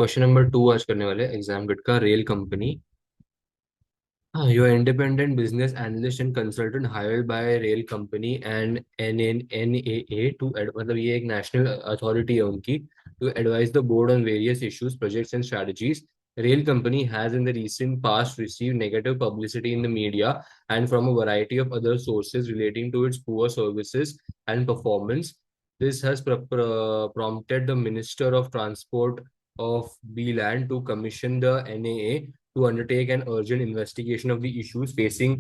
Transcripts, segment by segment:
Question number 2 आज करने वाले एग्जाम किट का rail company. Your independent business analyst and consultant hired by rail company and NAA to मतलब ये एक national authority है उनकी to advise the board on various issues, projects and strategies. Rail company has in the recent past received negative publicity in the media and from a variety of other sources relating to its poor services and performance. This has prompted the Minister of Transport of Beeland to commission the NAA to undertake an urgent investigation of the issues facing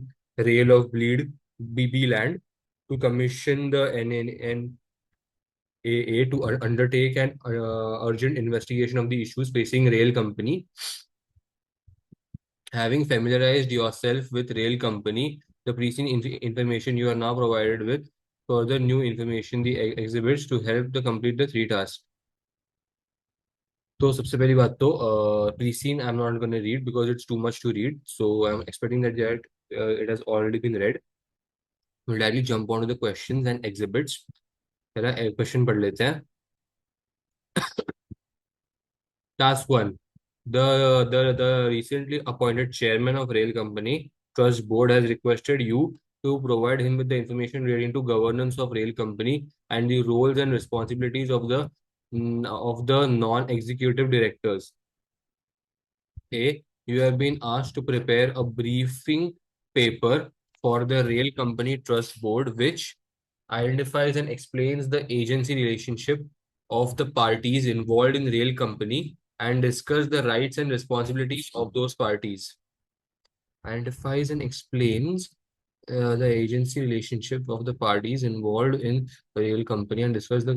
Rail of Bleed BB Land, to commission the NNAA to undertake an urgent investigation of the issues facing rail company. Having familiarized yourself with rail company, the preceding information you are now provided with further new information the exhibits to help the complete the three tasks. तो सबसे पहली बात तो preseen I am not gonna read because it's too much to read so I am expecting that it has already been read. Will directly jump on to the questions and exhibits. पहला question पढ़ लेते हैं. Task one. The recently appointed chairman of rail company trust board has requested you to provide him with the information relating to governance of rail company and the roles and responsibilities of the non-executive directors. A. You have been asked to prepare a briefing paper for the Rail Company Trust Board, which identifies and explains the agency relationship of the parties involved in rail company and discuss the rights and responsibilities of those parties. Identifies and explains the agency relationship of the parties involved in the rail company and discuss the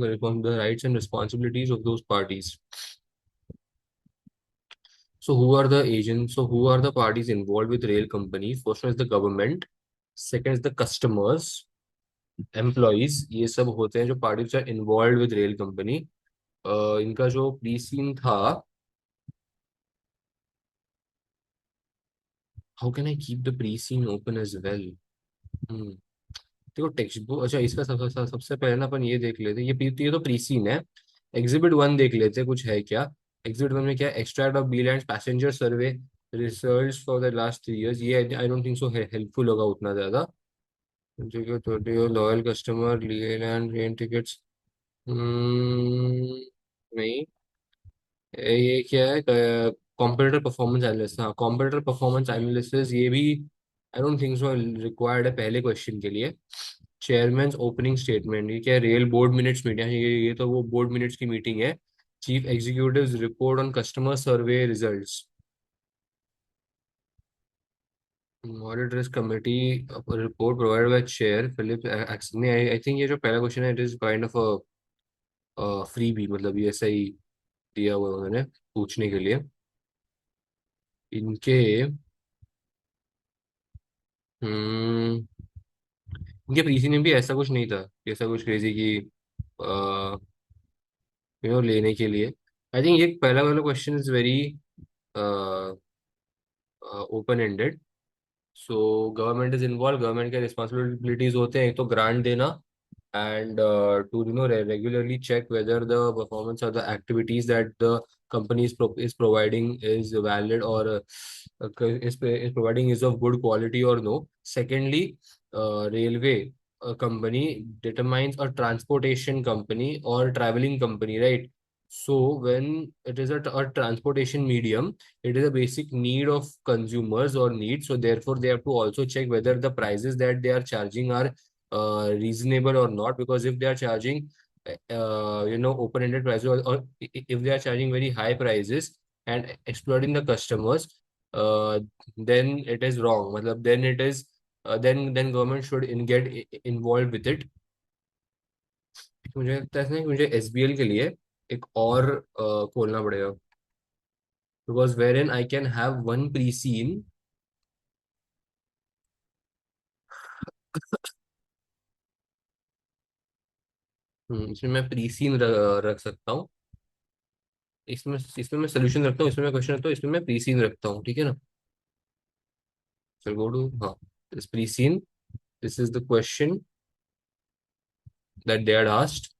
rights and responsibilities of those parties. So who are the agents? So who are the parties involved with rail company? First one is the government. Second is the customers, employees. ये सब होते हैं जो parties are involved with rail company. इनका जो pre scene था. How can I keep the pre-scene open as well? हम्म. देखो text book. अच्छा इसका सबसे पहले ना अपन ये देख लेते हैं. ये तो प्री सीन है. एग्जिबिट वन देख लेते हैं कुछ है क्या. एग्जिबिट वन में क्या है. Extract of B land passenger survey research for the last 3 years. ये I don't think so helpful होगा उतना ज्यादा. जो लॉयल कस्टमर लिए लैंड ट्रेन टिकट्स. नहीं. ये क्या है. Competitor performance analysis. हाँ कॉम्पिटिटर परफॉर्मेंस एनालिसिस ये भी I don't think so required है पहले क्वेश्चन के लिए. Chairman opening statement. ये क्या है. Real board minutes meeting. ये तो वो बोर्ड मिनट्स की मीटिंग है. Chief executive report on customer survey results. Audit risk committee report provided by chair Philip Exon. I think ये जो पहला क्वेश्चन है it is kind of a free भी. मतलब ये ऐसा ही दिया हुआ है उन्होंने पूछने के लिए. इनके हम्म इनके प्रीसी में भी ऐसा कुछ नहीं था. ऐसा कुछ क्रेजी की लेने के लिए. आई थिंक ये पहला वाला question is very open ended. So government is involve. Government के रिस्पॉन्सिबिलिटीज होते हैं एक तो ग्रांट देना and to regularly check whether the performance of the activities that the company is providing is valid or is providing is of good quality or no. Secondly, railway company determines a transportation company or traveling company, right? So when it is a transportation medium, it is a basic need of consumers or need. So therefore, they have to also check whether the prices that they are charging are reasonable or not. Because if they are charging open-ended prices, or if they are charging very high prices and exploiting the customers, then it is wrong. मतलब then it is then government should get involved with it. मुझे लगता है कि मुझे SBL के लिए एक और खोलना पड़ेगा. Because where in I can have one pre scene. इसमें मैं प्री सीन रख सकता हूँ. इसमें मैं सोल्यूशन रखता हूँ. इसमें मैं क्वेश्चन रखता हूँ. इसमें मैं प्री सीन रखता हूँ. ठीक है ना. चल गो टू. हाँ. This pre scene. This is the question that they are asked.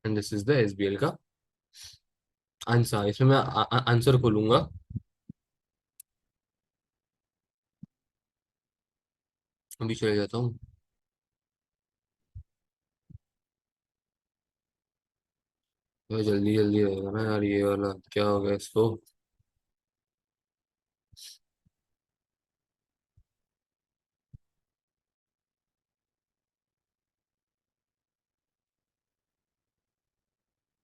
And this is the SBL का आंसर। इसमें मैं आंसर खोलूंगा। अभी चले जाता हूँ। भाई जल्दी जल्दी रहेगा ना यार, ये वाला क्या हो गया इसको।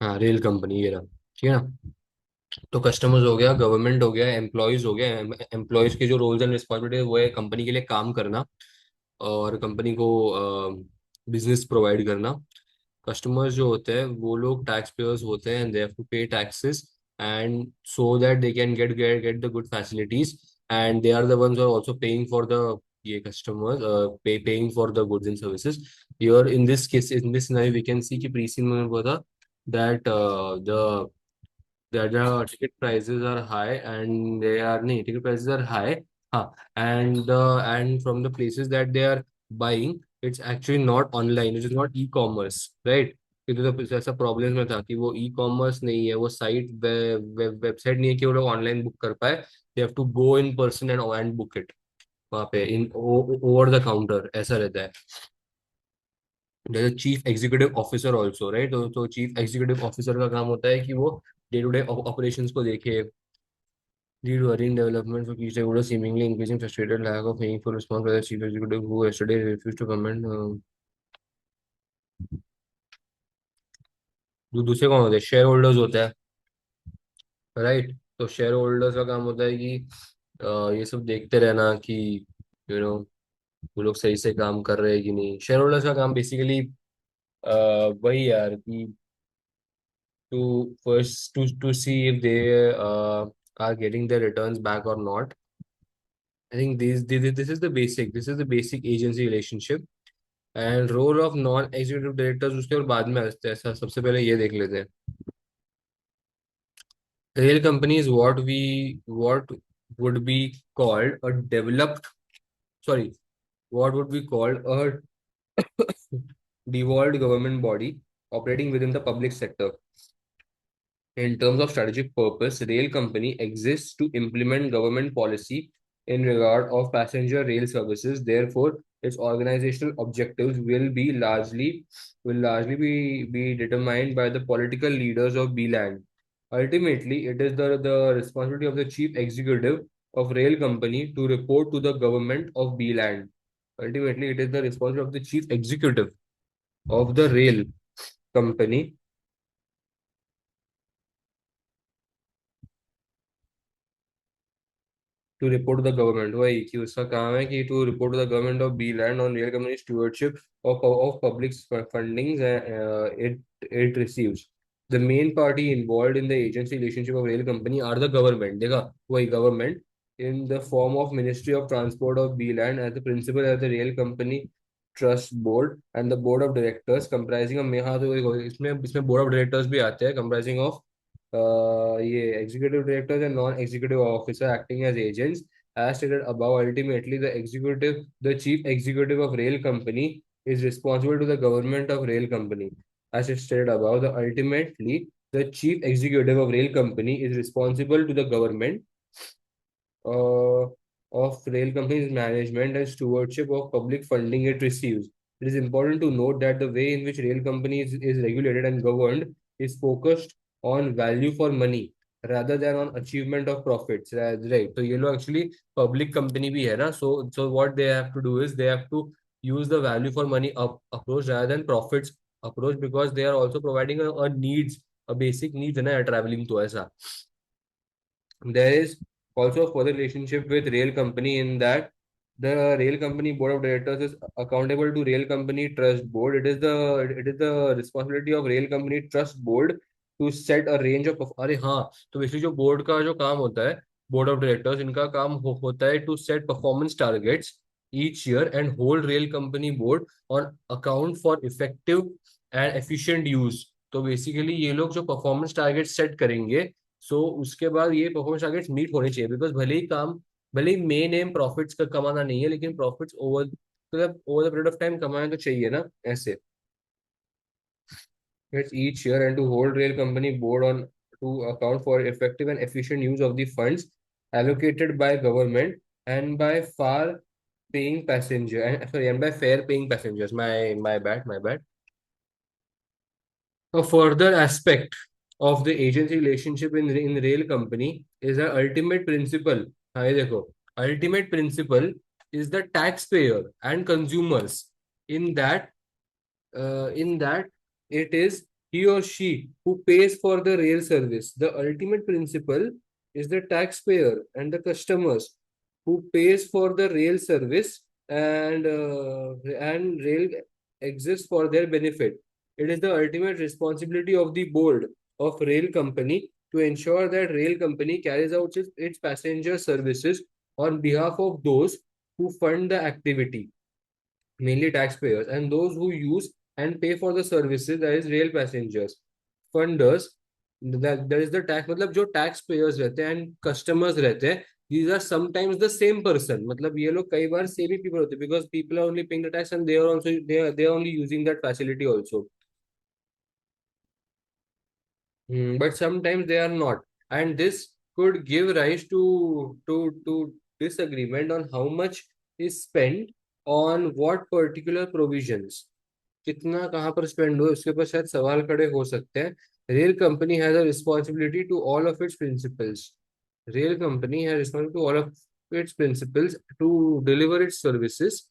हाँ, रेल कंपनी ये रहा, ठीक है ना। तो कस्टमर्स हो गया, गवर्नमेंट हो गया, एम्प्लॉयज हो गया। एम्प्लॉयज के जो रोल्स एंड रिस्पॉन्सिबिलिटी वो है कंपनी के लिए काम करना और कंपनी को बिजनेस प्रोवाइड करना। कस्टमर्स जो होते हैं वो लोग टैक्स पेयर्स होते हैं, and they have to pay taxes and so that they can get the good facilities, and they are the ones are also paying for the ये customers paying for the goods and services. Here in this case, in this scenario we can see कि preseen में बोला that the the ticket prices are high and they are no, ticket prices are high, and from the places that they are buying, it's actually not online, it is not e-commerce, right? क्योंकि तो ऐसा problem में था कि वो e commerce नहीं है, वो साइट वेबसाइट नहीं है कि वो लोग ऑनलाइन बुक कर पाए। They have to go in person and book it वहाँ पे इन ओवर द काउंटर, ऐसा रहता है। जैसे chief executive officer also, right. तो चीफ एग्जीक्यूटिव ऑफिसर का काम होता है कि वो डे टू डे ऑपरेशंस को देखे। Due to worrying developments for key stakeholders seemingly increasing frustrated lack of meaningful response by the chief executive who yesterday refused to comment। जो दूसरे कौन होते हैं, शेयर होल्डर्स होता है, राइट। तो शेयर होल्डर्स का काम होता है कि ये सब देखते रहना कि वो लोग सही से काम कर रहे हैं कि नहीं। शेयर होल्डर्स का काम बेसिकली वही यार कि to see if they are getting their returns back or not। I think this is the basic agency relationship। And role of non executive directors उसके और बाद में आते हैं, ऐसा सबसे पहले ये देख लेते हैं। Rail company is what would be called a developed, sorry, what would be called a devolved government body operating within the public sector। In terms of strategic purpose, rail company exists to implement government policy in regard of passenger rail services. Therefore, its organizational objectives will largely be determined by the political leaders of B-land. Ultimately, it is the responsibility of the chief executive of rail company to report to the government of B-land. Ultimately, it is the responsibility of the chief executive of the rail company to report the government, वही कि उसका काम है कि to report the government of B land on real company stewardship of public fundings it receives। The main party involved in the agency relationship of rail company are the government, देखा, वही government in the form of Ministry of Transport of B-Land as the principal at the rail company trust board and the board of directors comprising of, हाँ तो इसमें इसमें board of directors भी आते हैं comprising of ये executive directors and non-executive officer acting as agents as stated above। Ultimately the chief executive of rail company is responsible to the government of rail company as it stated above। The chief executive of rail company is responsible to the government uh, of rail company's management and stewardship of public funding it receives। It is important to note that the way in which rail company is regulated and governed is focused on value for money rather than on achievement of profits, right। तो ये लोग actually public company भी है ना, so what they have to do is they have to use the value for money approach rather than profits approach, because they are also providing a needs, a basic needs है ना traveling तो ऐसा। There is also a further relationship with rail company in that the rail company board of directors is accountable to rail company trust board। It is the responsibility of rail company trust board to set a range of, अरे हाँ, तो basically जो board का जो काम होता है, board of directors, इनका काम होता है to set performance targets each year and hold rail company board on account for effective and efficient use। तो बेसिकली ये लोग जो परफॉर्मेंस टारगेट सेट करेंगे, सो उसके बाद ये परफॉर्मेंस टारगेट्स मीट होने चाहिए, बिकॉज भले ही मेन एम प्रॉफिट्स का कमाना नहीं है, लेकिन प्रॉफिट्स ओवर, मतलब over the period of time कमाना तो चाहिए ना, ऐसे। It's each year and to hold rail company board on to account for effective and efficient use of the funds allocated by government and by far paying passenger and sorry and by fare paying passengers. My bad. A further aspect of the agency relationship in rail company is the ultimate principle. हाँ, ये देखो, ultimate principle is the taxpayer and consumers. In that in that it is he or she who pays for the rail service. The ultimate principle is the taxpayer and the customers who pays for the rail service, and rail exists for their benefit. It is the ultimate responsibility of the board of rail company to ensure that rail company carries out its passenger services on behalf of those who fund the activity, mainly taxpayers, and those who use and pay for the services, that is rail passengers. Funders, that is the tax, मतलब जो tax payers रहते हैं and customers रहते हैं, these are sometimes the same person. मतलब ये लोग कई बार same ही people होते हैं because people are only paying the tax and they are only using that facility also. But sometimes they are not, and this could give rise to disagreement on how much is spent on what particular provisions. कितना कहाँ पर spend हुआ उसके ऊपर शायद सवाल खड़े हो सकते हैं. Rail company has a responsibility to all of its principals. Rail company has responsibility to all of its principals to deliver its services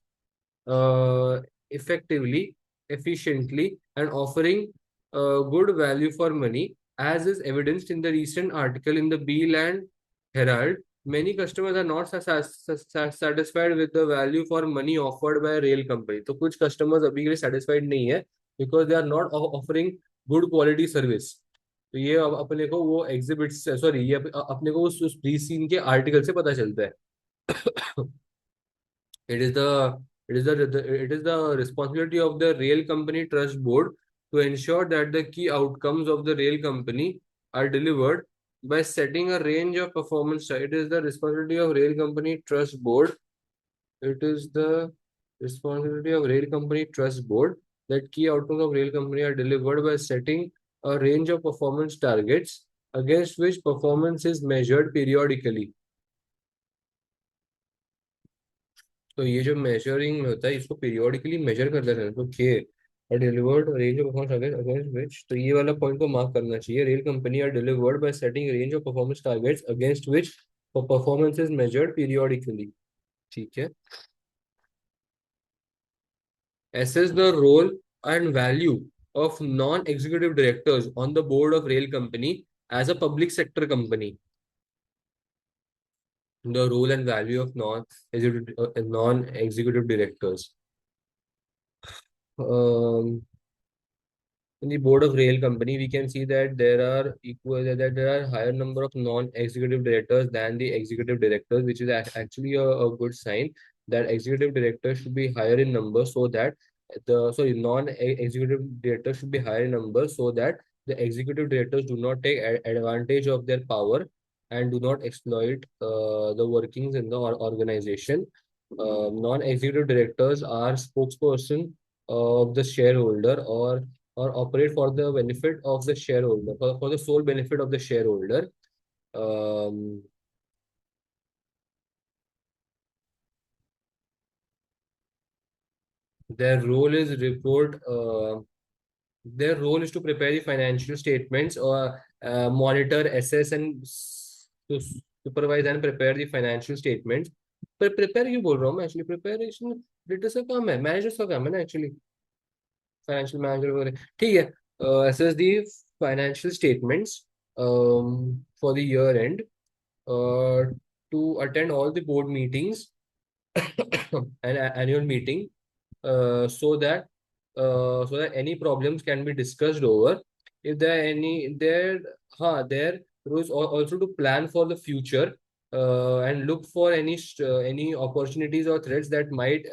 effectively, efficiently, and offering good value for money, as is evidenced in the recent article in the Beal and Herald. Many customers are not satisfied with the value for money offered by a rail company. तो कुछ customers अभी के लिए satisfied नहीं है because they are not offering good quality service. तो ये अपने को वो एग्जिबिट सॉरी ये अपने को उस प्री सीन के आर्टिकल से पता चलता है. It is the responsibility of the rail company trust board to ensure that the key outcomes of the rail company are delivered by setting a range of performance. It is the responsibility of rail company trust board. It is the responsibility of rail company trust board that key outcomes of rail company are delivered by setting a range of performance targets against which performance is measured periodically. तो ये जो measuring होता है इसको periodically major करते रहना तो के delivered range of performance against which. तो ये वाला पॉइंट को मार्क करना चाहिए. Rail company are delivered by setting range of performance targets against which performance is measured periodically. ठीक है. Assess the role and value of non-executive directors on the board of rail company as a public sector company. The role and value of non-executive directors. Um, in the board of rail company, we can see that there are higher number of non-executive directors than the executive directors, which is actually a good sign that executive directors should be higher in number so that non-executive directors should be higher in number so that the executive directors do not take advantage of their power and do not exploit the workings in the organization. Non-executive directors are spokesperson of the shareholder or operate for the benefit of the shareholder, for the sole benefit of the shareholder. Um, their role is report. Their role is to prepare the financial statements or monitor, assess, and to supervise and prepare the financial statements. पर prepare क्यों बोल रहा हूँ मैं actually. Preparation details का काम है, managers का काम है ना एक्चुअली. फाइनेंशियल मैनेजर वगैरह ठीक है. Assess the financial statements for the year end, uh, to attend all the board meetings and annual meeting, so that any problems can be discussed over. If there are any there, there was also to plan for the future and look for any opportunities or threats that might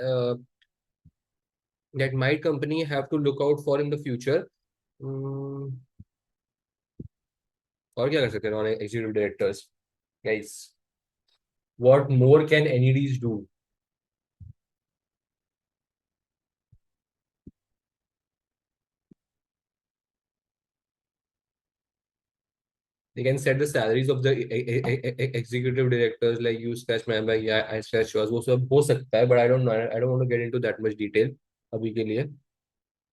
company have to look out for in the future. Hmm, और क्या कर सकते हैं non executive directors guys. What more can NEDs do? They can set the salaries of the executive directors, like you scratch my back, yeah, I scratch yours, वो सब हो सकता है, but I don't know, I don't want to get into that much detail अभी के लिए.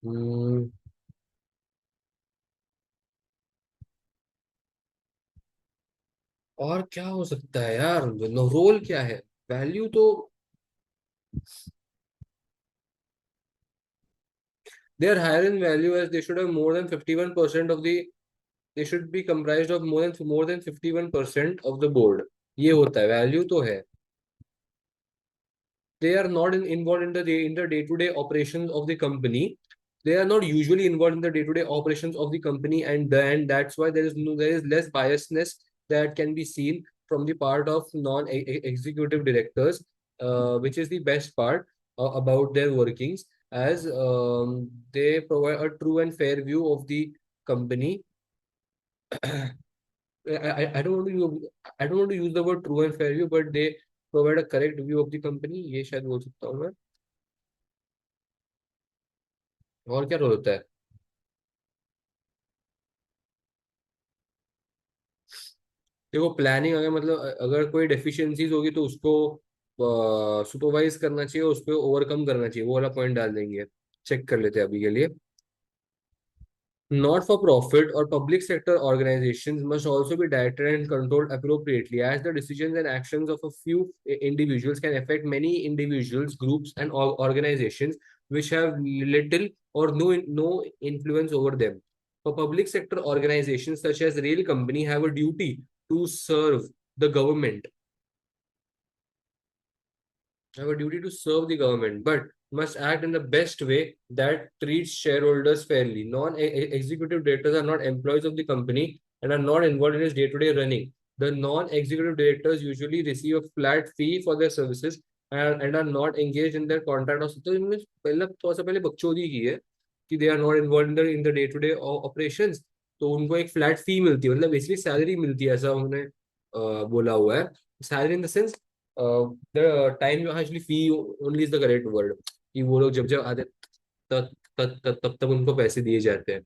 Hmm, और क्या हो सकता है यार, रोल क्या है, वैल्यू तो they are higher in value as they should have more than 51% of the, they should be comprised of more than 51% of the board. ये होता है, वैल्यू तो है. They are not involved in the day-to-day operations of the company. They are not usually involved in the day-to-day operations of the company, and then that's why there is less biasness that can be seen from the part of non-executive directors, which is the best part about their workings, as they provide a true and fair view of the company. I don't want to use, I don't want to use the word true and fair view, but they provide a correct view of the company. ये शायद बोल सकता हूँ मैं. और क्या role होता है. देखो प्लानिंग, अगर मतलब अगर कोई डेफिशिएंसीज होगी तो उसको सुपरवाइज करना चाहिए, उस पर ओवरकम करना चाहिए, वो वाला पॉइंट डाल देंगे. चेक कर लेते हैं अभी के लिए. Not for profit or public sector organizations must also be directed and controlled appropriately, as the decisions and actions of a few individuals can affect many individuals, groups, and organizations which have little or no influence over them. For public sector organizations such as rail company have a duty to serve the government, have a duty to serve the government, but must act in the best way that treats shareholders fairly. Non-executive directors are not employees of the company and are not involved in its day-to-day running. The non-executive directors usually receive a flat fee for their services and are not engaged in their contract. तो इनमें पहले थोड़ा सा पहले बकचोदी की है कि they are not involve in the day to day operations. तो उनको एक फ्लैट फी मिलती है, मतलब बेसिकली सैलरी मिलती है, ऐसा उन्होंने बोला हुआ है. Salary in the sense, the time actually fee only is the correct word, कि वो लोग जब जब आते तब तब तब उनको पैसे दिए जाते हैं.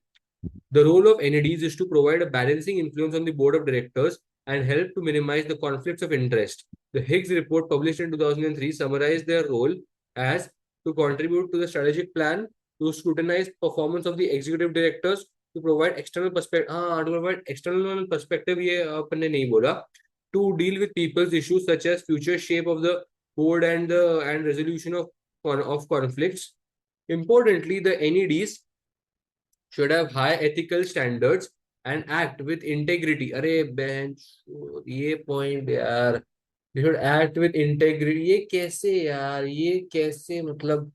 The role of NEDs is to provide a balancing influence on the board of directors and help to minimize the conflicts of interest. The Higgs report, published in 2003, summarized their role as to contribute to the strategic plan, to scrutinize performance of the executive directors, to provide external perspective. हाँ, to provide external perspective ये अपन ने नहीं बोला. To deal with people's issues such as future shape of the board and resolution of conflicts. Importantly, the NEDs should have high ethical standards and act with integrity. अरे bench, ये point यार, they should act with integrity. ये कैसे यार, ये कैसे मतलब,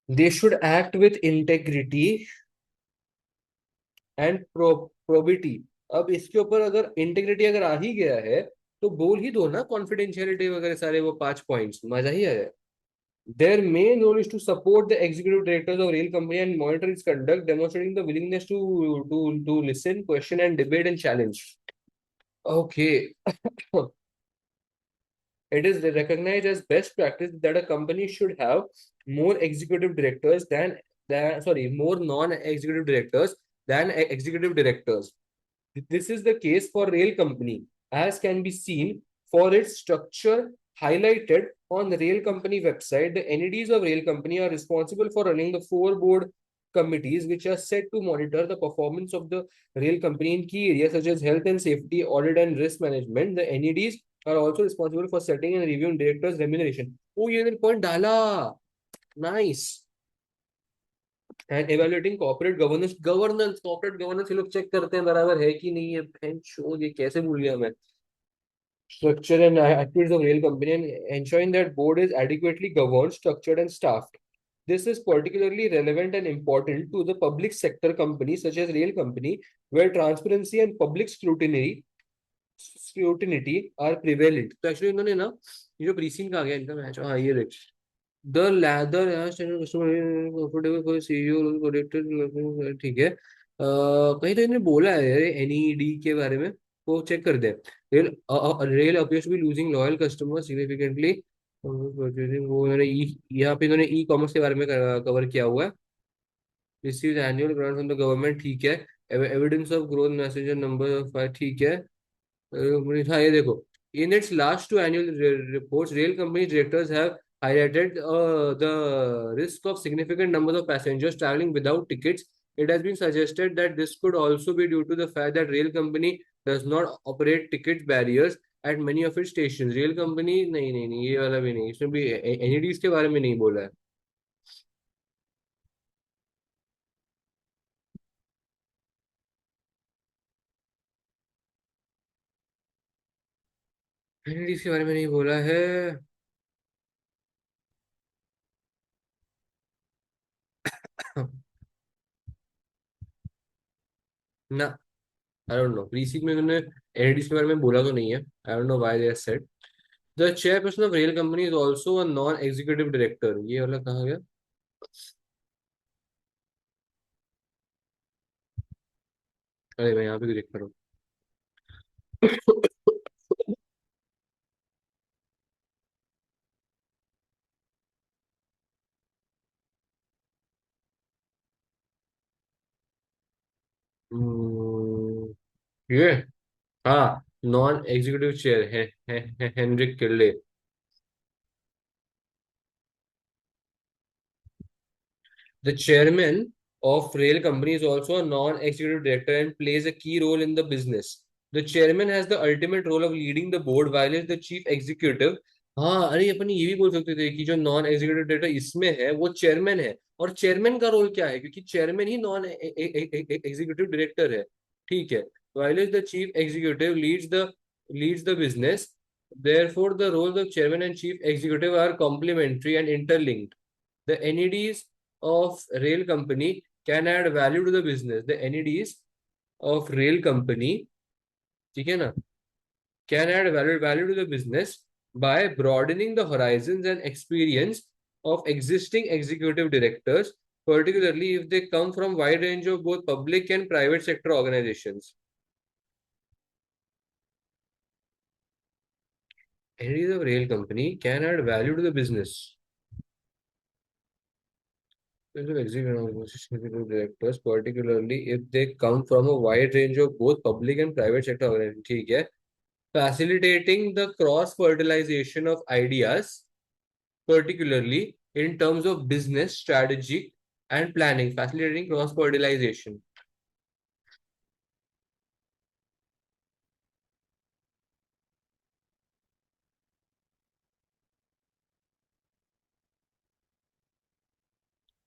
they should act with integrity and probity. अब इसके ऊपर अगर इंटेग्रिटी अगर आ ही गया है तो बोल ही दो ना, कॉन्फिडेंशियलिटी वगैरह सारे वो 5 पॉइंट्स, मजा ही आया. Their main role is to support the executive directors of rail company and monitor its conduct, demonstrating the willingness to listen, question, and debate and challenge. Okay. It is recognized as best practice that a company should have more executive directors more non-executive directors than executive directors. This is the case for rail company, as can be seen for its structure highlighted on the rail company website. The entities of rail company are responsible for running the 4 board committees, which are set to monitor the performance of the rail company in key areas such as health and safety, audit, and risk management. The NEDs are also responsible for setting and reviewing directors' remuneration. Oh, ये point डाला. Nice. And evaluating corporate governance ये लोग check करते हैं बराबर है कि नहीं है. शो ये कैसे भूल गया मैं. Structure and activities of rail company and ensuring that board is adequately governed, structured, and staffed. This is particularly relevant and important to the public sector companies such as rail company, where transparency and public scrutiny are prevalent. तो actually इन्होंने ना, ये जो प्रीसीन का आ गया इनका match, हाँ ये देख. The leather comfortable for CEO product, ठीक है. कहीं तो इन्होंने बोला है एनईडी के बारे में, वो चेक कर दे. Rail appears to be losing loyal customer significantly. वो इन्होंने यहाँ पे इन्होंने ई कॉमर्स के बारे में कवर किया हुआ है. Receive annual grant from the government, ठीक है. Evidence of growth message number of, ठीक है। हाँ ये देखो, in its last two annual reports rail company directors have highlighted the risk of significant numbers of passengers traveling without tickets. It has been suggested that this could also be due to the fact that rail company does not operate ticket barriers at many of its stations. Rail company नहीं नहीं नहीं, ये वाला भी नहीं, इसमें भी NEDs के बारे में नहीं बोला है। एनईडीज के बारे में नहीं बोला है। ना, आई डोंट नो, प्रीसीक में उन्होंने एनईडीज के बारे में बोला तो नहीं है। I don't know why they said the chairperson of rail company is also a non executive director, ये वाला कहाँ गया? अरे मैं यहाँ पे देख रहा हूँ। ये, हाँ, नॉन एग्जीक्यूटिव चेयर है हेनरिक किल्ले। The chairman of rail company is also a non-executive director and plays a key role in the business. The chairman has the ultimate role of leading the board, while is the chief executive. हाँ, अरे अपन ये भी बोल सकते थे कि जो non executive director इसमें है वो चेयरमैन है। और चेयरमैन का रोल क्या है, क्योंकि चेयरमैन ही नॉन एग्जीक्यूटिव डायरेक्टर है। ठीक है, while is the chief executive leads the business. Therefore, the roles of chairman and chief executive are complementary and interlinked. The NEDs of rail company can add value to the business. The NEDs of rail company, ठीक है ना, can add value to the business by broadening the horizons and experience of existing executive directors, particularly if they come from wide range of both public and private sector organizations. NEDs of rail company can add value to the business. Executive directors, particularly if they come from a wide range of both public and private sector organizations, ठीक है, facilitating the cross fertilization of ideas, particularly in terms of business strategy and planning, facilitating cross fertilization.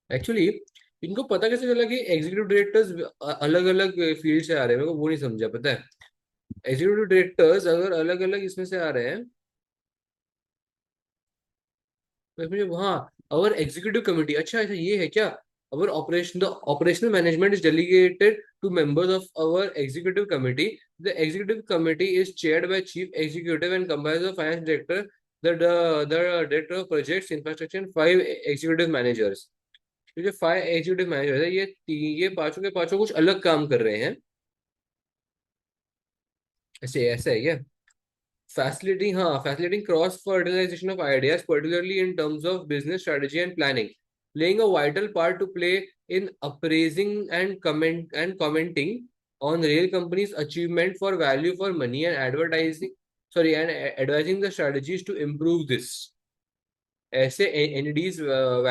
Actually इनको पता कैसे चला कि executive directors अलग अलग field से आ रहे हैं? मेरे को वो नहीं समझा, पता है। एग्जीक्यूटिव डायरेक्टर्स अगर अलग अलग इसमें से आ रहे हैं तो मुझे वहाँ, अवर एग्जीक्यूटिव कमिटी, अच्छा ऐसा ये है क्या? Our operation the operational management is delegated to members of our executive committee. The executive committee is chaired by chief executive and comprise of finance director, the director of projects infrastructure and 5 executive managers. तो जो 5 executive managers है, ये पांचों के पांचों कुछ अलग काम कर रहे हैं। ऐसे ऐसा है क्या? Facilitating cross-fertilization of ideas, particularly in terms of business strategy and planning, playing a vital part to play in appraising and commenting on rail companies' achievement for value for money and advising the strategies to improve this. ऐसे ND's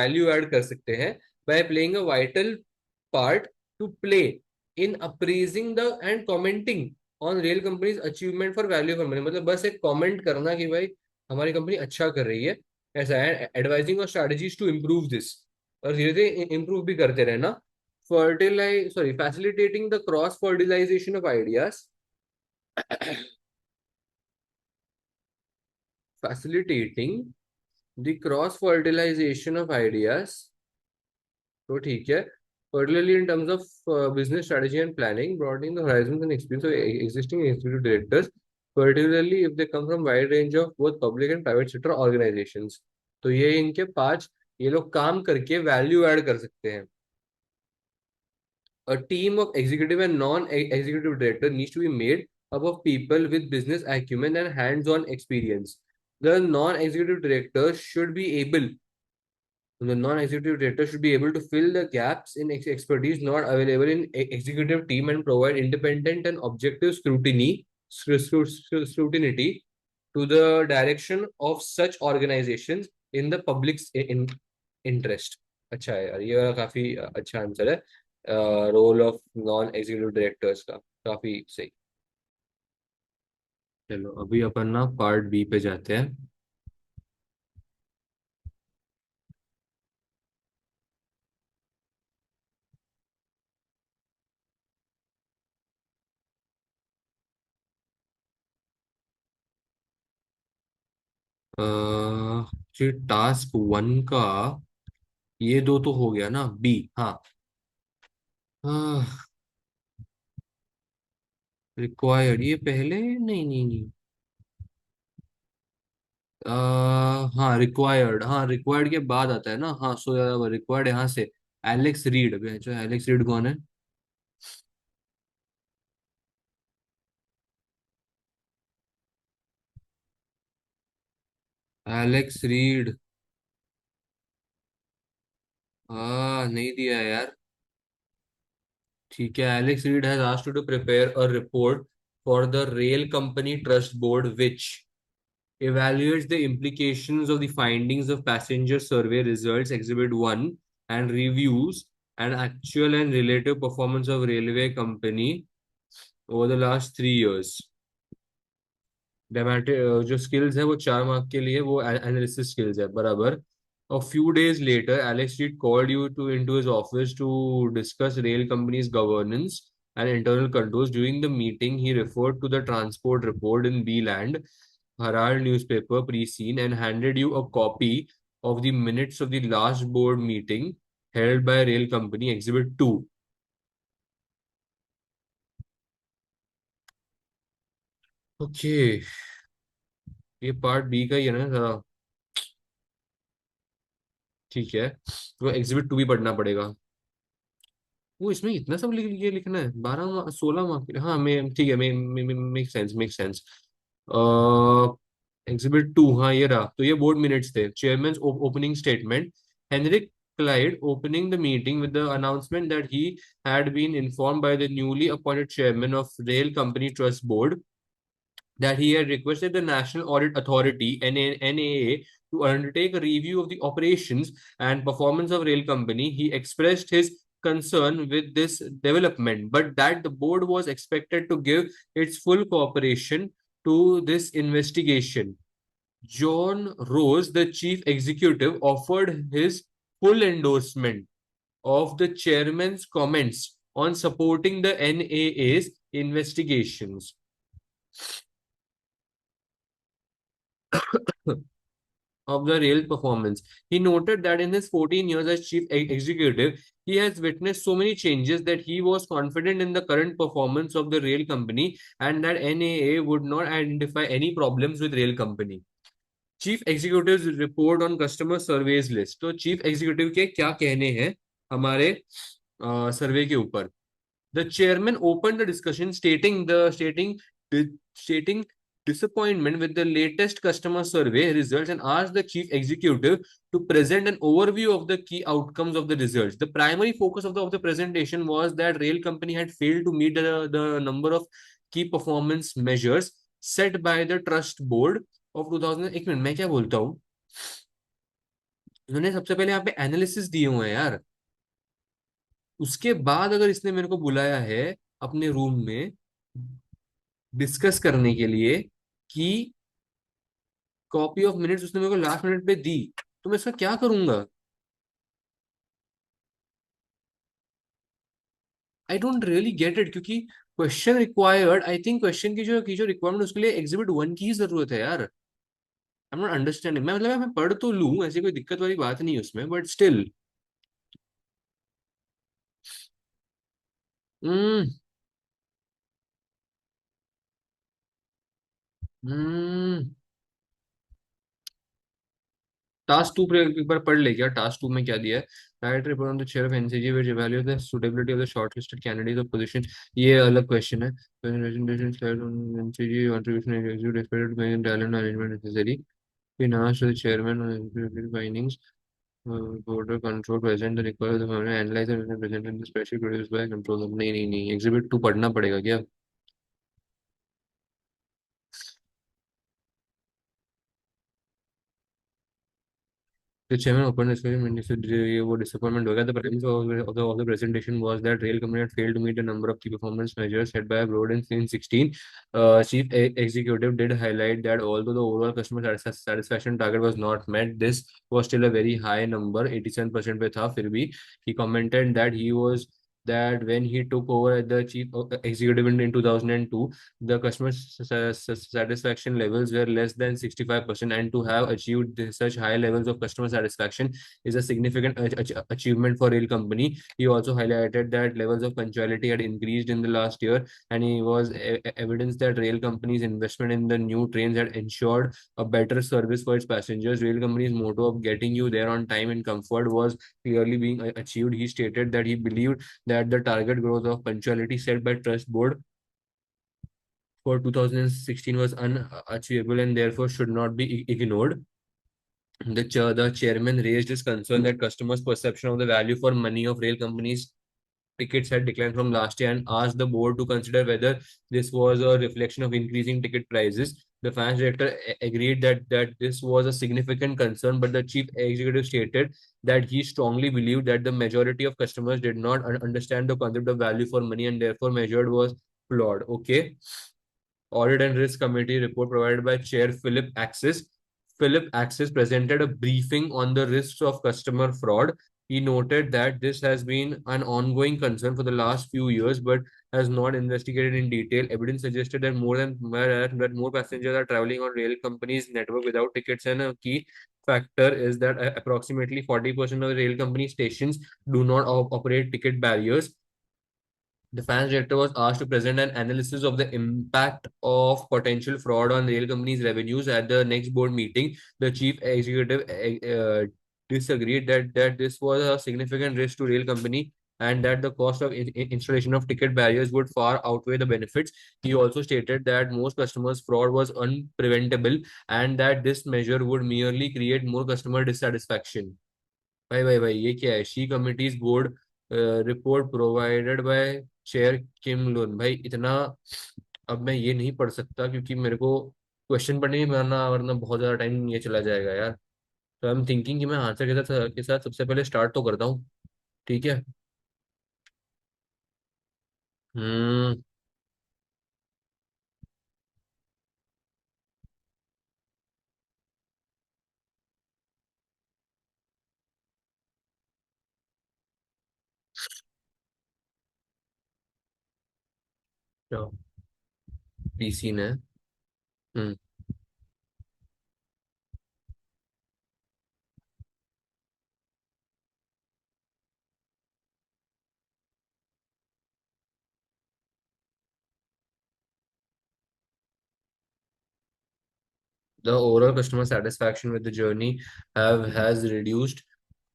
value add कर सकते हैं by playing a vital part to play in appraising the and commenting on rail companies achievement for value for money. मतलब बस एक comment करना कि भाई हमारी कंपनी अच्छा कर रही है, ऐसा है। एडवाइजिंग और स्ट्रेटजीज टू इम्प्रूव दिस, और धीरे धीरे इम्प्रूव भी करते रहना। Facilitating the cross fertilisation of ideas, facilitating the cross fertilisation of ideas, तो ठीक है। Particularly in terms of business strategy and planning, broadening the horizons and experience of existing executive directors, particularly if they come from wide range of both public and private sector organizations. तो ये इनके 5, ये लोग काम करके value add कर सकते हैं। A team of executive and non-executive director needs to be made up of people with business acumen and hands-on experience. The non-executive directors should be able The non-executive director should be able to fill the gaps in expertise not available in executive team and provide independent and objective scrutiny to the direction of such organizations in the public's interest. अच्छा है यार, ये वाला काफी अच्छा answer है। Role of non executive directors का काफी सही। चलो अभी अपन ना पार्ट बी पे जाते हैं। जी टास्क वन का ये दो तो हो गया ना, बी हाँ। रिक्वायर्ड ये पहले, नहीं नहीं नहीं। हाँ रिक्वायर्ड, हाँ रिक्वायर्ड के बाद आता है ना, हाँ सो रिक्वायर्ड यहाँ से। एलेक्स रीड, जो एलेक्स रीड कौन है? Alex Reed. हाँ नहीं दिया है यार। ठीक है, Alex Reed has asked to prepare a report for the rail company trust board which evaluates the implications of the findings of passenger survey results exhibit 1 and reviews an actual and relative performance of railway company over the last 3 years। डेमेटिक जो skills है वो 4 mark के लिए, वो analysis skills है बराबर। A few days later, Alex Reed called you to into his office to discuss rail company's governance and internal controls. During the meeting, he referred to the transport report in B Land Herald newspaper pre-scene and handed you a copy of the minutes of the last board meeting held by Rail Company Exhibit 2। Okay, ये part B का ही है ना जरा। ठीक है, वो exhibit 2 भी पढ़ना पड़ेगा। वो इसमें इतना सब ये लिखना है, 12 16 मार्क के लिए? हाँ मैं ठीक है, make sense make sense. Exhibit 2, हाँ ये रहा। तो ये बोर्ड मिनट्स थे। Chairman opening statement, Henrik Clyde opening the meeting with the announcement that he had been informed by the newly appointed chairman of Rail Company Trust Board that he had requested the National Audit Authority (NAA) to undertake a review of the operations and performance of rail company. He expressed his concern with this development, but that the board was expected to give its full cooperation to this investigation. John Rose, the chief executive, offered his full endorsement of the chairman's comments on supporting the NAA's investigations of the rail performance. He noted that in his 14 years as chief executive, he has witnessed so many changes that he was confident in the current performance of the rail company and that NAA would not identify any problems with rail company. Chief executive report on customer surveys list, तो chief executive के क्या कहने हैं हमारे सर्वे के ऊपर। The chairman opened the discussion stating disappointment with the latest customer survey results and asked the chief executive to present an overview of the key outcomes of the results. The primary focus of the presentation was that rail company had failed to meet the number of key performance measures set by the trust board of 2000। एक minute, मैं क्या बोलता हूँ, उन्होंने सबसे पहले यहाँ पे एनालिसिस दिए हुए हैं यार। उसके बाद अगर इसने मेरे को बुलाया है अपने रूम में डिस्कस करने के लिए कि कॉपी ऑफ मिनट्स उसने मेरे को लास्ट मिनट पे दी, तो मैं इसका क्या करूंगा? I don't really get it, क्योंकि question required, I think question की जो रिक्वायरमेंट उसके लिए एग्जिबिट 1 की ही जरूरत है यार। आई एम नॉट अंडरस्टैंडिंग। मैं मतलब मैं पढ़ तो लूं, ऐसी कोई दिक्कत वाली बात नहीं है उसमें, but still. Hmm hmm task two पर एक बार पढ़ ले क्या, टास्क टू में क्या दिया है? Write report on the chair of NCG which evaluate the suitability of the shortlisted candidate of position. ये अलग क्वेश्चन है। Presentation slide on NCG contribution executive expected talent arrangement necessary. फिर now to the chairman on findings. border control present the require the analyze and present in the spreadsheet produced by control नहीं नहीं नहीं exhibit to पढ़ना पड़ेगा क्या. The chairman opened the discussion when he said what disappointment होगा. The premise of the presentation was that rail company had failed to meet a number of key performance measures set by a board in 16. Chief executive did highlight that although the overall customer satisfaction target was not met, this was still a very high number, 87% पे था फिर भी. He commented that when he took over as the chief executive in 2002, the customer satisfaction levels were less than 65%, and to have achieved such high levels of customer satisfaction is a significant achievement for rail company. He also highlighted that levels of punctuality had increased in the last year, and he was evidence that rail company's investment in the new trains had ensured a better service for its passengers. Rail company's motto of getting you there on time in comfort was clearly being achieved. He stated that he believed that the target growth of punctuality set by trust board for 2016 was unachievable and therefore should not be ignored. The chairman raised his concern that customers' perception of the value for money of rail companies' tickets had declined from last year and asked the board to consider whether this was a reflection of increasing ticket prices. The finance director agreed that this was a significant concern, but the chief executive stated that he strongly believed that the majority of customers did not understand the concept of value for money and therefore measured was flawed. Okay. Audit and Risk Committee report provided by Chair Philip Axis. Philip Axis presented a briefing on the risks of customer fraud. He noted that this has been an ongoing concern for the last few years, but has not investigated in detail. Evidence suggested that that more passengers are traveling on rail companies' network without tickets, and a key factor is that approximately 40% of the rail company stations do not operate ticket barriers. The finance director was asked to present an analysis of the impact of potential fraud on rail companies' revenues at the next board meeting. The chief executive disagreed that this was a significant risk to rail company and that the cost of installation of ticket barriers would far outweigh the benefits. He also stated that most customers' fraud was unpreventable and that this measure would merely create more customer dissatisfaction. भाई ये क्या है she committees board report provided by chair Kim loan भाई इतना. अब मैं ये नहीं पढ़ सकता क्योंकि मेरे को क्वेश्चन पढ़ने में वरना वरना बहुत ज्यादा टाइम ये चला जाएगा यार. तो आई एम थिंकिंग कि मैं आंसर के साथ सबसे पहले स्टार्ट तो करता हूँ. ठीक है. हम्म. पीसी ने. हम्म. The overall customer satisfaction with the journey has reduced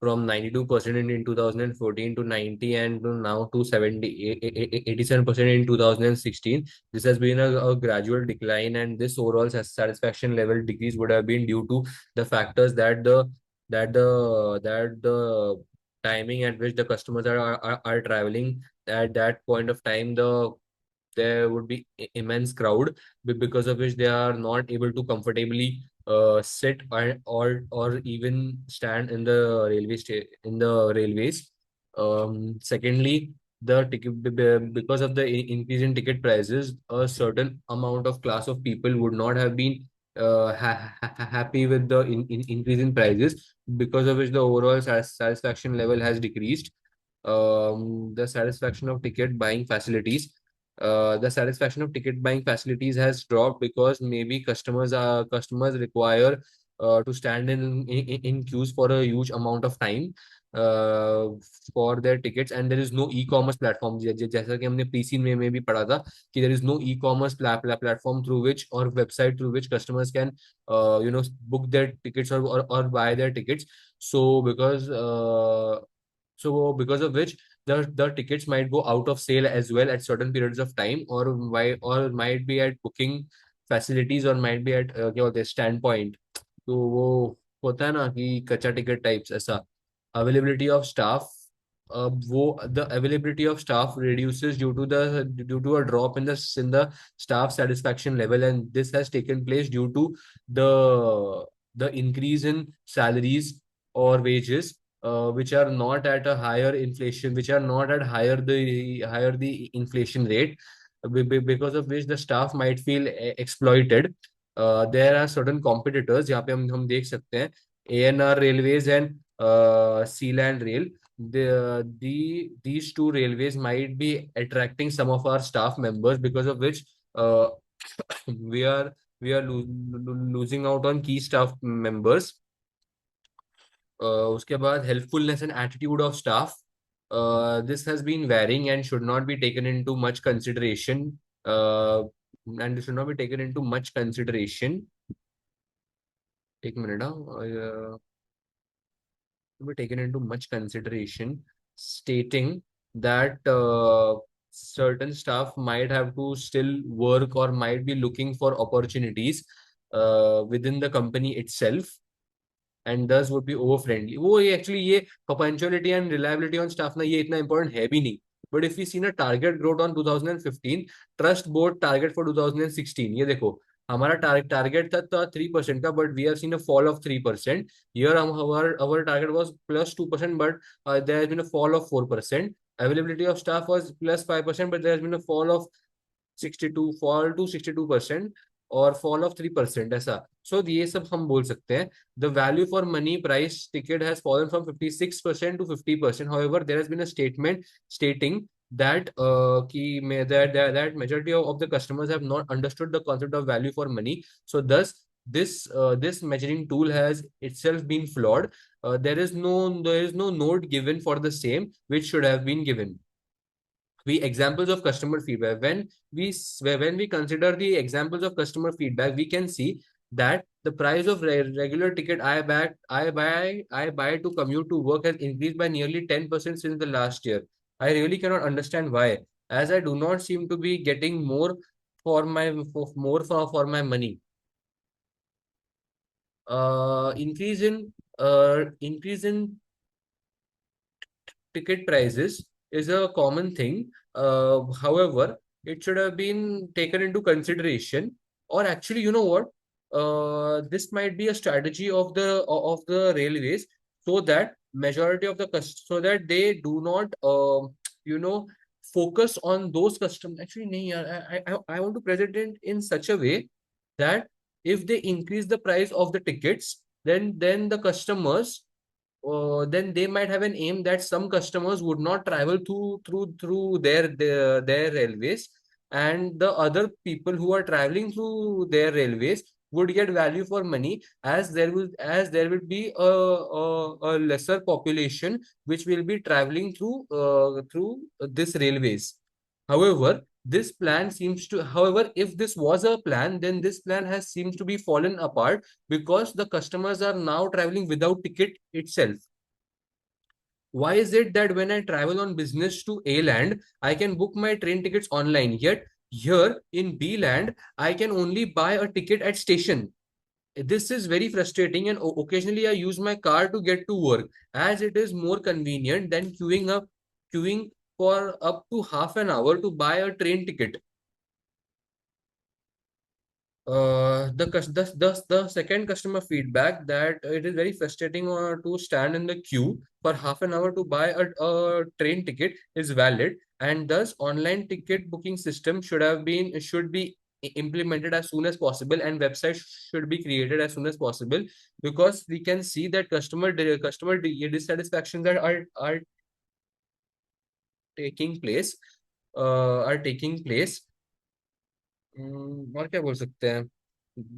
from 92% in 2014 to 90 and to now to 87% in 2016. This has been a gradual decline, and this overall satisfaction level decrease would have been due to the factors that the timing at which the customers are traveling. At that point of time, there would be immense crowd because of which they are not able to comfortably sit or even stand in the in the railways. Secondly, the ticket because of the increase in ticket prices, a certain amount of class of people would not have been happy with the increase in prices, because of which the overall satisfaction level has decreased. The satisfaction of ticket buying facilities. The satisfaction of ticket buying facilities has dropped because maybe customers require to stand in queues for a huge amount of time uh, for their tickets, and there is no e-commerce platform. जैसा कि हमने PC में भी पढ़ा था कि there is no e-commerce platform through which or website through which customers can book their tickets or buy their tickets. So because of which the tickets might go out of sale as well at certain periods of time, or might be at booking facilities, or might be at क्या बोलते हैं stand point. तो वो होता है ना कि कच्चा टिकट टाइप्स ऐसा. availability of staff, वो the availability of staff reduces due to a drop in the staff satisfaction level, and this has taken place due to the increase in salaries or wages, which are not at a higher inflation, which are not at higher the inflation rate, because of which the staff might feel exploited. There are certain competitors यहाँ पे हम देख सकते हैं, ANR Railways and Sealand Rail. These two railways might be attracting some of our staff members, because of which uh, we are losing out on key staff members. उसके बाद helpfulness and attitude of staff. This has been varying and should not be taken into much consideration. And this should not be taken into much consideration. एक minute be taken into much consideration, stating that certain staff might have to still work or might be looking for opportunities within the company itself, and thus would be over friendly. वो ये actually ये punctuality and reliability on staff ना ये इतना important है भी नहीं. But if we see a target growth on 2015, trust board target for 2016, ये देखो हमारा टारगेट था 3% का, but we have seen a fall of 3%. Here our target was plus 2%, but there has been a fall of 4%. Availability of staff was plus 5%, but there has been a fall of 62% और fall of 3%, ऐसा. सो ये सब हम बोल सकते हैं. The value for money price ticket has fallen from 56% to 50%. However, there has been a statement stating that that majority of the customers have not understood the concept of value for money. So thus this measuring tool has itself been flawed. There is no note given for the same, which should have been given. We examples of customer feedback. When we consider the examples of customer feedback, we can see that the price of regular ticket I buy to commute to work has increased by nearly 10% since the last year. I really cannot understand why, as I do not seem to be getting more for my money. Increase in ticket prices is a common thing. However, it should have been taken into consideration. Or actually, you know what? This might be a strategy of the railways, so that majority of so that they do not you know focus on those customers. Actually, nahi, yaar, I want to present it in such a way that if they increase the price of the tickets, then the customers, then they might have an aim that some customers would not travel through their railways, and the other people who are traveling through their railways would get value for money, as there will be a lesser population which will be traveling through this railways. However, if this was a plan, then this plan has seems to be fallen apart, because the customers are now traveling without ticket itself. Why is it that when I travel on business to A land, I can book my train tickets online, yet here in B land, I can only buy a ticket at station? This is very frustrating, and occasionally I use my car to get to work, as it is more convenient than queuing for up to half an hour to buy a train ticket. The second customer feedback, that it is very frustrating to stand in the queue for half an hour to buy a train ticket, is valid, and thus online ticket booking system should be implemented as soon as possible, and websites should be created as soon as possible, because we can see that customer dissatisfaction that are taking place are taking place. और क्या बोल सकते हैं,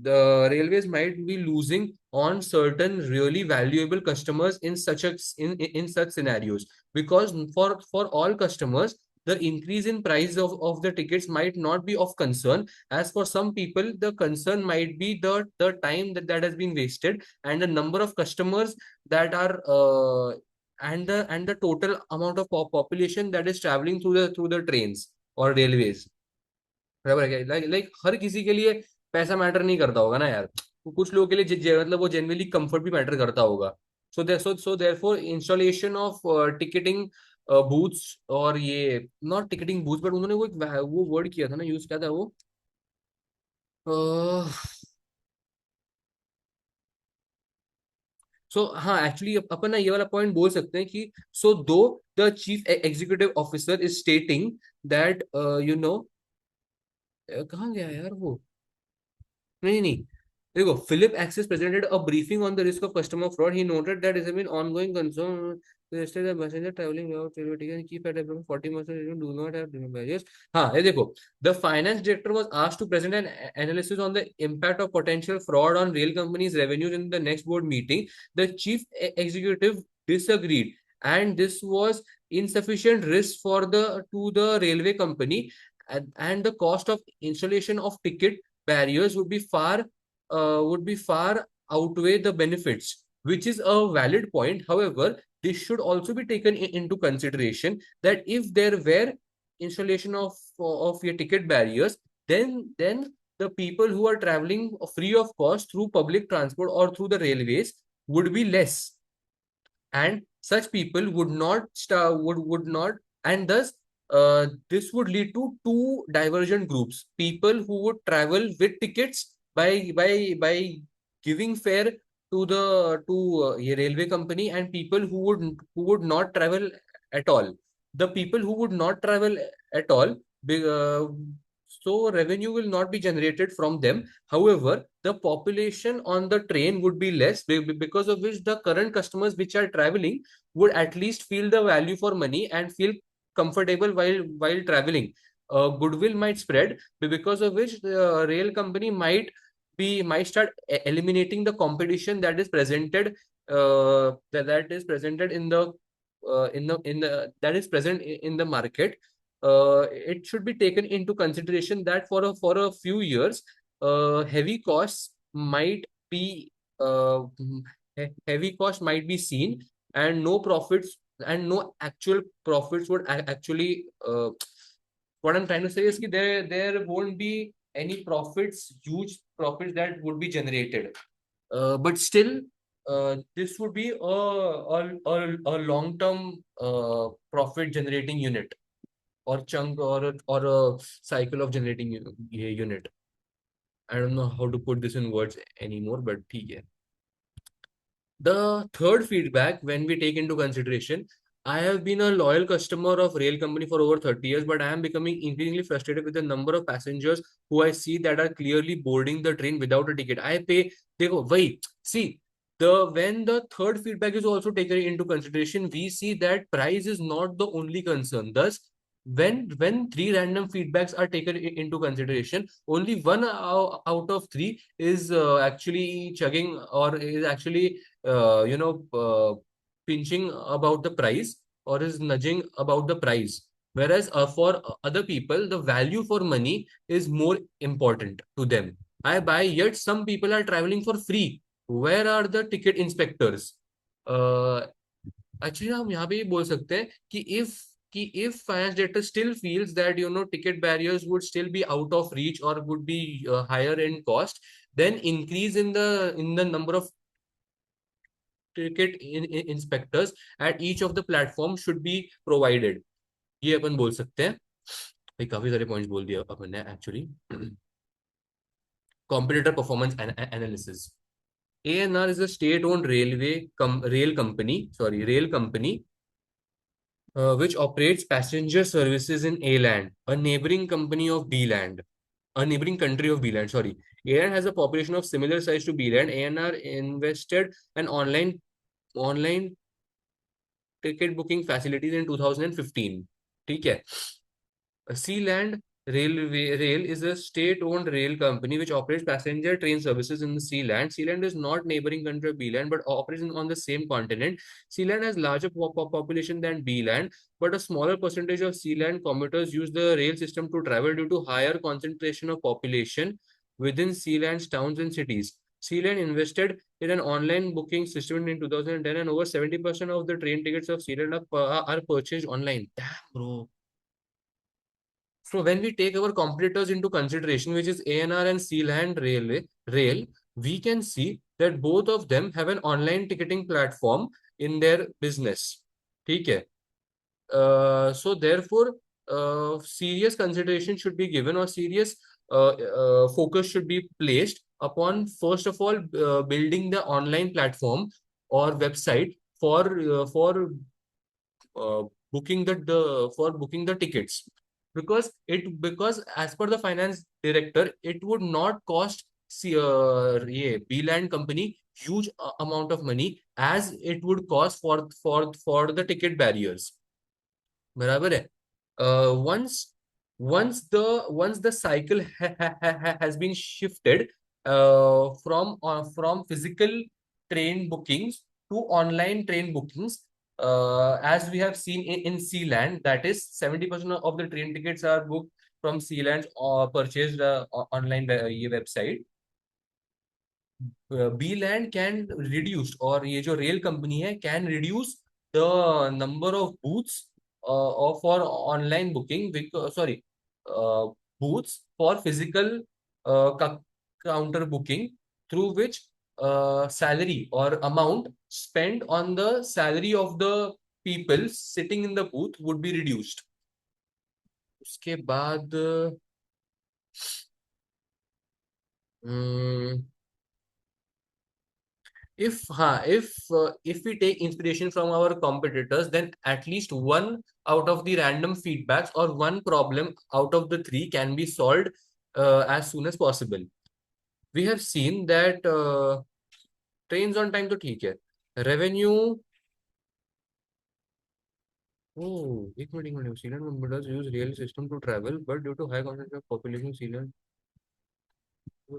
the railways might be losing on certain really valuable customers in such scenarios, because for all customers the increase in price of the tickets might not be of concern. As for some people, the concern might be the time that has been wasted, and the number of customers that are and the total amount of population that is traveling through the trains or railways. बराबर है क्या? Like हर किसी के लिए पैसा matter नहीं करता होगा ना यार. कुछ लोगों के लिए मतलब वो जेन्युइनली कंफर्ट भी मैटर करता होगा. So therefore installation of ticketing booths, और ये not ticketing booths, but उन्होंने वो word किया था ना, यूज किया था वो सो हाँ, एक्चुअली अपन ना ये वाला पॉइंट बोल सकते हैं कि सो दो the chief executive officer is stating that you know, कहाँ गया यार वो, नहीं नहीं, देखो, Philip Axis presented a briefing on the risk of customer fraud. He noted that there has been ongoing concern suggested that passenger traveling without railway ticket and keep at about 40% do not have different barriers. हाँ, ये देखो, the finance director was asked to present an analysis on the impact of potential fraud on rail companies' revenues in the next board meeting. The chief executive disagreed, and this was insufficient risk for the to the railway company, and the cost of installation of ticket barriers would be far outweigh the benefits, which is a valid point. However, this should also be taken into consideration that if there were installation of your ticket barriers, then the people who are traveling free of cost through public transport or through the railways would be less, and such people would not, and thus this would lead to two divergent groups: people who would travel with tickets by giving fare to the to a railway company, and people who would not travel at all. The people who would not travel at all, so revenue will not be generated from them. However, the population on the train would be less, because of which the current customers which are traveling would at least feel the value for money and feel comfortable while traveling. Goodwill might spread, because of which the rail company might start eliminating the competition that is presented, that is presented in the that is present in the market. It should be taken into consideration that for a few years, heavy costs might be heavy cost might be seen, and no profits, and no actual profits would actually, what I'm trying to say is that there won't be any profits, huge profits that would be generated. But still, this would be a long term profit generating unit, or chunk, or a cycle of generating unit. I don't know how to put this in words anymore, but ठीक है. The third feedback, when we take into consideration, I have been a loyal customer of rail company for over 30 years, but I am becoming increasingly frustrated with the number of passengers who I see that are clearly boarding the train without a ticket. I pay, देखो वही, see, the when the third feedback is also taken into consideration, we see that price is not the only concern. Thus, when three random feedbacks are taken into consideration, only one out of three is actually chugging, or is actually pinching about the price, or is nudging about the price. Whereas for other people, the value for money is more important to them. I buy, yet some people are traveling for free. Where are the ticket inspectors? Actually, हम यहाँ पे ये बोल सकते हैं कि if finance director still feels that ticket barriers would still be out of reach, or would be higher in cost, then increase in the number of inspectors at each of the platform should be provided. ये अपन बोल सकते हैं भाई, काफी सारे points बोल दिया अपन ने actually. Competitor performance analysis. ANR is a state-owned rail company which operates passenger services in A land, a neighboring company of B land, a neighboring country of B land. Sorry, A land has a population of similar size to B land. ANR invested an online ticket booking facilities in 2015. ठीक है. Sealand Rail is a state-owned rail company which operates passenger train services in the Sealand. Sealand is not neighboring country of Beeland, but operates on the same continent. Sealand has larger population than Beeland, but a smaller percentage of Sealand commuters use the rail system to travel due to higher concentration of population within Sealand's towns and cities. Sealand invested in an online booking system in 2010, and over 70% of the train tickets of Sealand are purchased online. Damn, bro. So when we take our competitors into consideration, which is ANR and Sealand Rail, we can see that both of them have an online ticketing platform in their business. ठीक है. So therefore, serious consideration should be given, or serious focus should be placed upon, first of all, building the online platform or website for uh, booking the tickets, because as per the finance director, it would not cost ये B-Land company huge amount of money as it would cost for the ticket barriers. बराबर है. Once once the cycle has been shifted from physical train bookings to online train bookings, as we have seen in Sealand, that is 70% of the train tickets are booked from Sealand's purchased online ये website. B land can reduce, और ये जो rail company है can reduce the number of booths for online booking, sorry, booths for physical counter booking, through which salary और amount spend on the salary of the people sitting in the booth would be reduced. उसके बाद if we take inspiration from our competitors, then at least one out of the random feedbacks or one problem out of the three can be solved as soon as possible. We have seen that trains on time तो ठीक है. Revenue. Oh, एक minute. Sealand competitors use rail system to travel, but due to high concentration of population, Sealand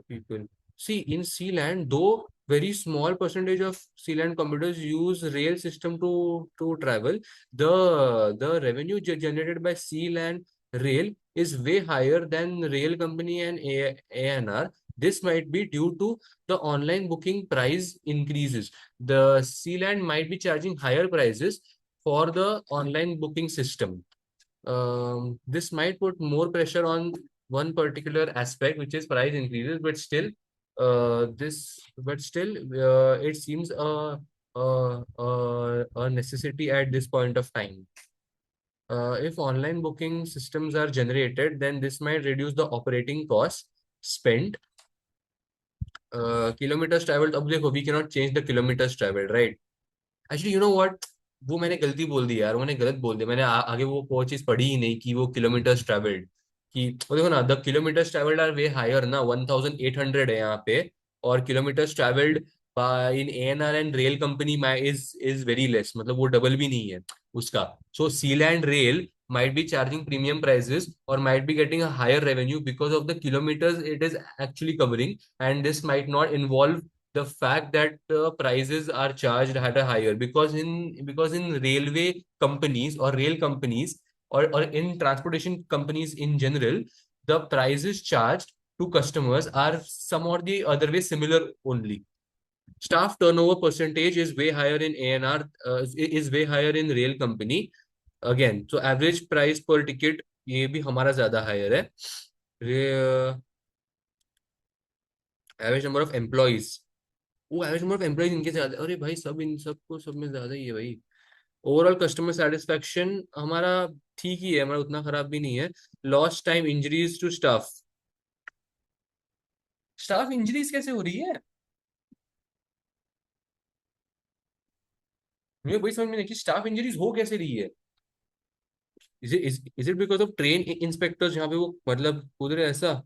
people. See, in Sealand, though very small percentage of Sealand computers use rail system to travel, the revenue generated by Sealand Rail is way higher than rail company and ANR. This might be due to the online booking price increases. The Sealand might be charging higher prices for the online booking system. This might put more pressure on one particular aspect, which is price increases, but still, it seems a necessity at this point of time. If online booking systems are generated, then this might reduce the operating cost spent. Kilometers traveled. अब देखो, we cannot change the kilometers traveled, right? Actually, you know what? वो मैंने गलती बोल दी यार, मैंने गलत बोल दिया. मैंने आगे वो चीज पढ़ी ही नहीं कि वो किलोमीटर्स ट्रेवल्ड कि वो देखो ना, the kilometres travelled are way higher ना, 1800 है यहाँ पे. और kilometres travelled by in ANR and rail company is very less, मतलब वो डबल भी नहीं है उसका. So Sealand rail might be charging premium prices or might be getting a higher revenue because of the kilometers it is actually covering, and this might not involve the fact that prices are charged at a higher, because in railway companies or rail companies, or in transportation companies in general, the prices charged to customers are some or the other way similar only. Staff turnover percentage is way higher in ANR, is way higher in rail company again. So average price per ticket ये भी हमारा ज्यादा higher है. Average number of employees, वो average number of employees इनके ज्यादा. अरे भाई, सब में ज्यादा ही है भाई. ओवरऑल कस्टमर सेटिस्फेक्शन हमारा ठीक ही है, हमारा उतना खराब भी नहीं है. Lost time injuries to staff. Staff injuries कैसे हो रही है? मुझे वही समझ में नहीं कि स्टाफ इंजरीज हो कैसे रही है. Is it because of train inspectors यहाँ पे वो मतलब उधर ऐसा.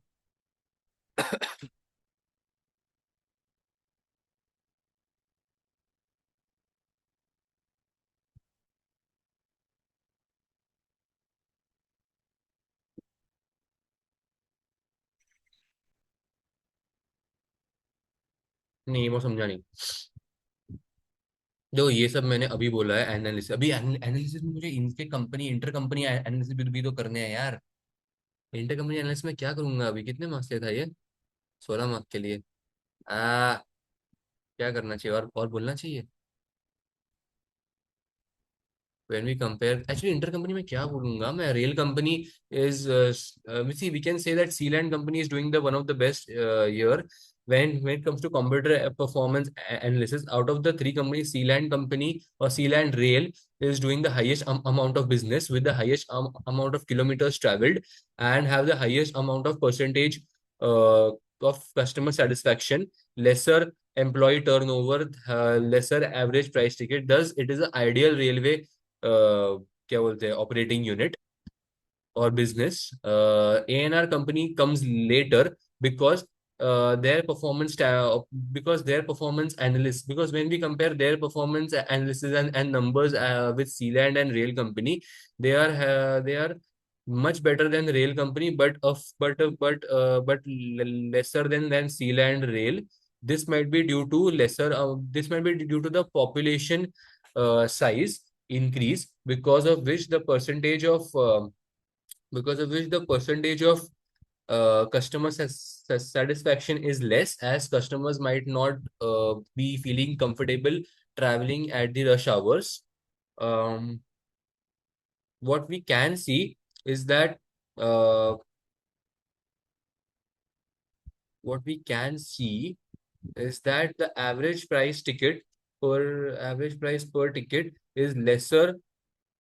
नहीं, वो समझा नहीं. देखो, ये सब मैंने अभी बोला है एनालिसिस. अभी एनालिसिस में मुझे इनके कंपनी इंटर कंपनी एनालिसिस भी तो करने हैं यार. इंटर कंपनी एनालिसिस में क्या करूंगा? अभी कितने मार्क्स के था ये? 16 मार्क्स के लिए. आ क्या करना चाहिए, और बोलना चाहिए. when we compare, actually inter company में क्या बोलूंगा मैं. Rail company is we can say that Sealand company is doing the one of the best here. when it comes to competitor performance analysis, out of the three companies, Sealand company or Sealand Rail is doing the highest amount of business with the highest amount of kilometers traveled, and have the highest amount of percentage of customer satisfaction, lesser employee turnover, lesser average price ticket. Thus, it is an ideal railway क्या बोलते हैं operating unit or business. A&R company comes later because their performance because their performance analysis, because when we compare their performance analysis and numbers with Sealand and Rail Company, they are much better than Rail Company, but lesser than Sealand Rail. This might be due to the population size increase, because of which the percentage of customer satisfaction is less, as customers might not be feeling comfortable traveling at the rush hours. Um, what we can see is that uh, what we can see is that the average price per ticket is lesser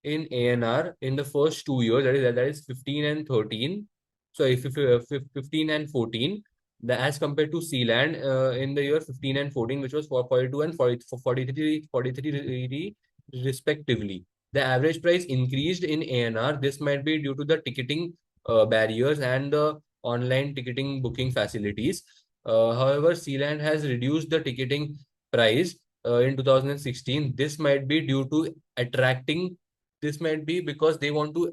in ANR in the first 2 years, that is 15 and 13. Sorry, 15 and 14, as compared to Sealand in the year 15 and 14, which was 42 and 40, 43 respectively. The average price increased in ANR. This might be due to the ticketing barriers and the online ticketing booking facilities. However, Sealand has reduced the ticketing price in 2016. This might be because they want to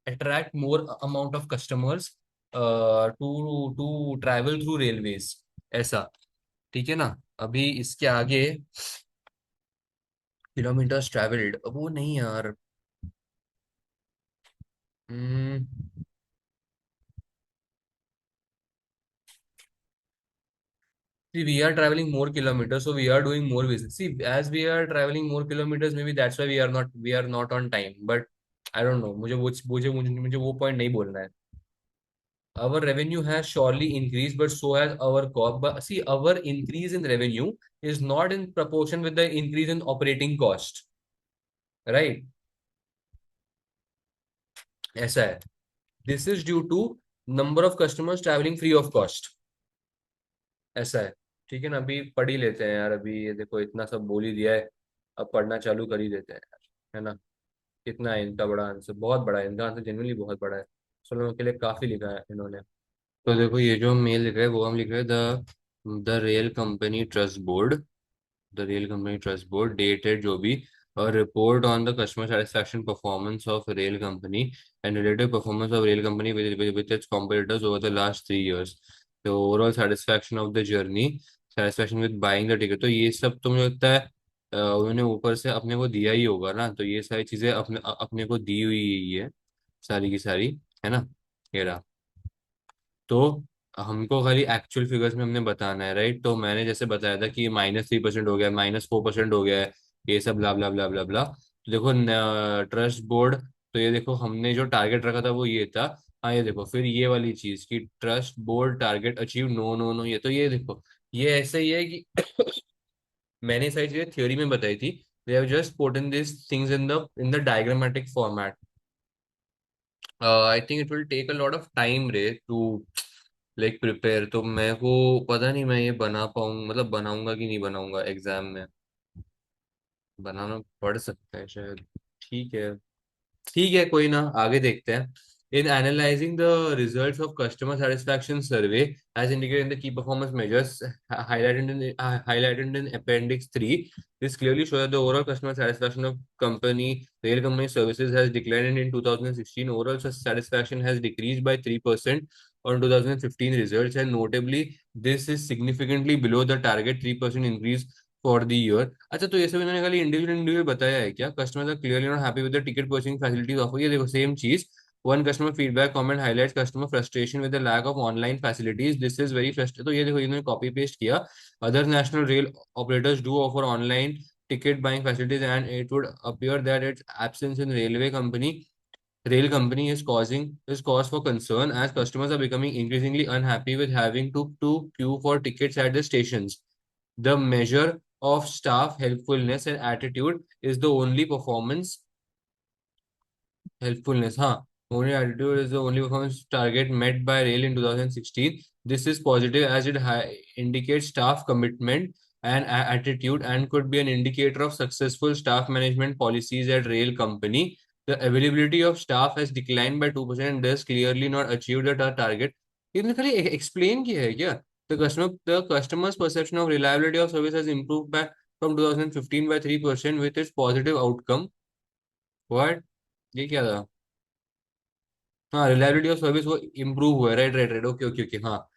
attract more amount of customers to travel through railways, ऐसा. ठीक है ना. अभी इसके आगे kilometres travelled वो नहीं यार. Hmm. See, we are traveling more kilometers, so we are doing more business. See, as we are traveling more kilometers, maybe that's why we are not on time. But I don't know. मुझे वो point नहीं बोलना है. Our revenue has surely increased, but so has our cost. But see, our increase in revenue is not in proportion with the increase in operating cost, right? ऐसा है. This is due to number of customers traveling free of cost. ऐसा है. ठीक है ना. अभी पढ़ ही लेते हैं यार. अभी ये देखो इतना सब बोल ही दिया है. अब पढ़ना चालू कर ही देते हैं यार. है ना. कितना है इनका बड़ा आंसर? बहुत बड़ा है इनका आंसर. जेनुअनली बहुत बड़ा है. सोलो के लिए काफी लिखा है इन्होंने. तो देखो ये जो हम मेल लिख रहे हैं वो हम लिख रहे हैं the rail company trust board. The rail company trust board dated जो भी, a report on the customer satisfaction performance of rail company and relative performance of rail company with its competitors over the last 3 years. The overall satisfaction of the journey, satisfaction with buying the ticket. तो ये सब तो मुझे लगता है उन्होंने ऊपर से अपने को दिया ही होगा ना. तो ये सारी चीजें अपने को दी हुई ही है, सारी की सारी. है ना. ये रहा. तो हमको खाली एक्चुअल फिगर्स में हमने बताना है, राइट. तो मैंने जैसे बताया था कि -3% हो गया, -4% हो गया है, ये सब ब्ला ब्ला ब्ला ब्ला ब्ला. तो देखो ट्रस्ट बोर्ड. तो ये देखो हमने जो टारगेट रखा था वो ये था. हाँ ये देखो फिर ये वाली चीज कि trust board target achieve, no no no. ये देखो ये ऐसे ही है कि मैंने सारी चीजें थ्योरी में बताई थी. They have just put in this things in the diagrammatic format. I think it will take a lot of time रे टू लाइक प्रिपेयर. तो मैं को पता नहीं मैं ये बना पाऊंगा, मतलब बनाऊंगा कि नहीं बनाऊंगा एग्जाम में. बनाना पड़ सकता है शायद. ठीक है. ठीक है कोई ना, आगे देखते हैं. In analyzing the results of customer satisfaction survey as indicated in the key performance measures highlighted in appendix 3, this clearly shows that the overall customer satisfaction of rail company services has declined in 2016. Overall satisfaction has decreased by 3% on 2015 results, and notably this is significantly below the target 3% increase for the year. अच्छा तो ये सब इन्होंने खाली individual individual बताया है क्या? Customers are clearly not happy with the ticket purchasing facilities offer. ये देखो सेम चीज. One customer feedback comment highlights customer frustration with the lack of online facilities. This is very frustrating. तो ये देखो इन्होंने कॉपी पेस्ट किया. Other national rail operators do offer online ticket buying facilities and it would appear that its absence in railway company rail company is cause for concern as customers are becoming increasingly unhappy with having to queue for tickets at the stations. The measure of staff helpfulness and attitude is the only performance helpfulness. Huh. Only attitude is the only performance target met by rail in 2016. This is positive as it indicates staff commitment and attitude and could be an indicator of successful staff management policies at rail company. The availability of staff has declined by 2% and thus clearly not achieved the target. इसने खाली explain किया है क्या? The customer's perception of reliability of service has improved by from 2015 by 3% with its positive outcome. What? ये क्या था? हाँ, reliability of service वो इम्प्रूव हुआ है, right right right, okay okay okay, हाँ,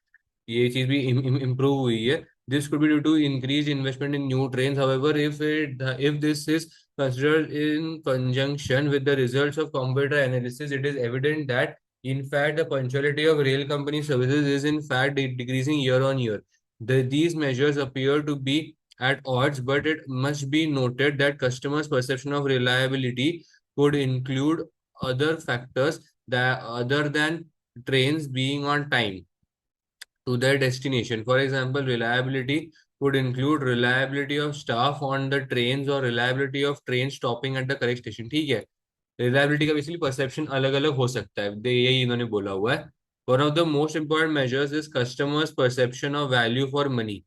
ये चीज भी इम्प्रूव हुई है. This could be due to increase investment in new trains. However if this is considered in conjunction with the results of competitor analysis, it is evident that in fact the punctuality of rail company services is in fact decreasing year on year. These measures appear to be at odds, but it must be noted that customers' perception of reliability could include other factors that other than trains being on time to their destination. For example, reliability could include reliability of staff on the trains or reliability of trains stopping at the correct station. ठीक है, reliability का basically perception अलग अलग हो सकता है, यही इन्होंने बोला हुआ है. One of the most important measures is customers perception of value for money.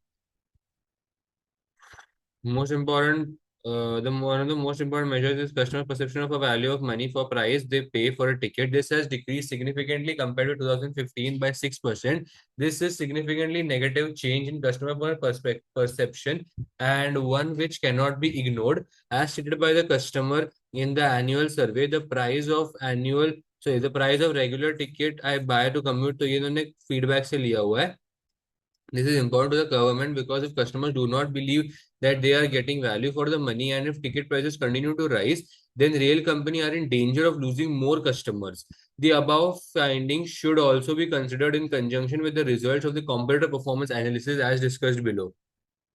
Most important, one of the most important measures is customer perception of a value of money for price they pay for a ticket. This has decreased significantly compared to 2015 by 6%. This is significantly negative change in customer perception and one which cannot be ignored. As stated by the customer in the annual survey, the price of regular ticket I buy to commute, तो ये इन्होंने feedback से लिया हुआ है. This is important to the government because if customers do not believe that they are getting value for the money and if ticket prices continue to rise, then rail company are in danger of losing more customers. The above findings should also be considered in conjunction with the results of the competitor performance analysis as discussed below.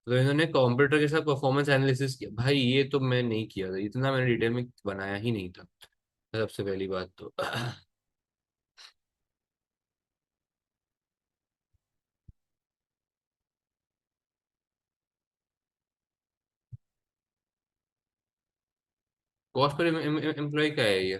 तो इन्होंने computer के साथ performance analysis किया. भाई ये तो मैं नहीं किया था, इतना मैंने डिटेल में बनाया ही नहीं था, सबसे पहली बात तो. कॉस्ट पर एम्प्लॉय का है ये?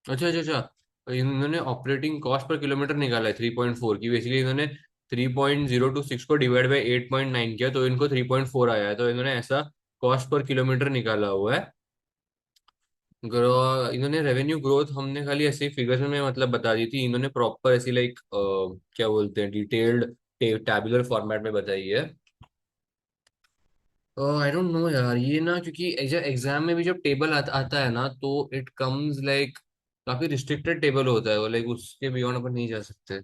अच्छा अच्छा अच्छा, तो इन्होंने ऑपरेटिंग कॉस्ट पर किलोमीटर निकाला है 3.4 की. बेसिकली इन्होंने 3.026 को डिवाइड बाई 8.9 किया तो इनको 3.4 आया है. तो इन्होंने ऐसा कॉस्ट पर किलोमीटर निकाला हुआ है. इन्होंने रेवेन्यू ग्रोथ हमने खाली ऐसे फिगर्स में मतलब बता दी थी, इन्होंने प्रॉपर ऐसी लाइक क्या बोलते हैं डिटेल्ड टैबुलर फॉर्मेट में बताई है. आई डोंट नो यार ये ना, क्योंकि एग्जाम में भी जब टेबल आता है ना तो इट कम्स लाइक काफी रिस्ट्रिक्टेड टेबल होता है वो, लाइक उसके बियॉन्ड अपन नहीं जा सकते.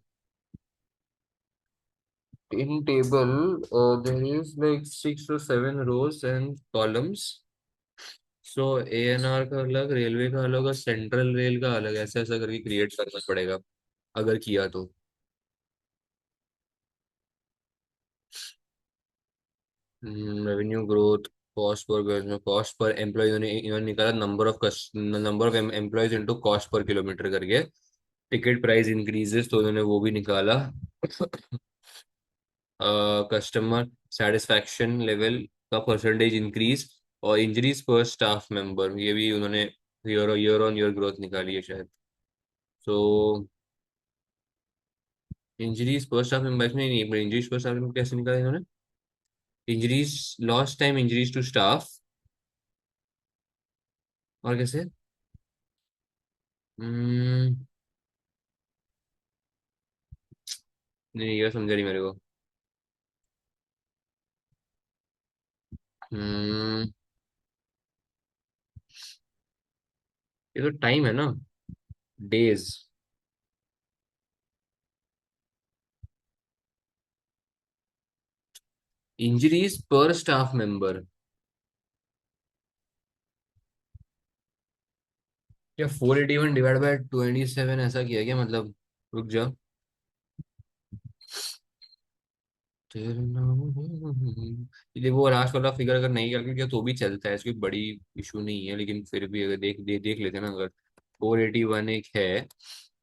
In table, there is like 6 or 7 rows and columns. So ANR का अलग, रेलवे का अलग और सेंट्रल रेल का अलग, ऐसा ऐसा करके क्रिएट करना पड़ेगा अगर किया तो. Revenue growth, cost per employ, इन्होंने निकाला number of employees into cost per kilometre करके. टिकट प्राइस इंक्रीजेस तो इन्होंने वो भी निकाला. कस्टमर सेटिस्फैक्शन लेवल का परसेंटेज इंक्रीज और इंजरीज पर स्टाफ मेंबर, ये भी उन्होंने ईयर ऑन ईयर ग्रोथ निकाली है शायद. सो इंजरीज पर स्टाफ मेंबर में नहीं, पर इंजरीज पर स्टाफ मेंबर कैसे निकाला इन्होंने? Injuries, lost time injuries to staff, और कैसे? हम्म, नहीं ये समझा नहीं मेरे को. हम्म, ये तो टाइम है ना, days. Injuries per staff member, क्या 481 डिवाइड बाय 27 ऐसा किया क्या मतलब? रुक जा. तेरे नाम ये वो लास्ट वाला फिगर अगर नहीं कैलकुलेट किया तो भी चलता है, इसकी बड़ी इशू नहीं है, लेकिन फिर भी अगर देख लेते हैं ना, अगर 481 एक है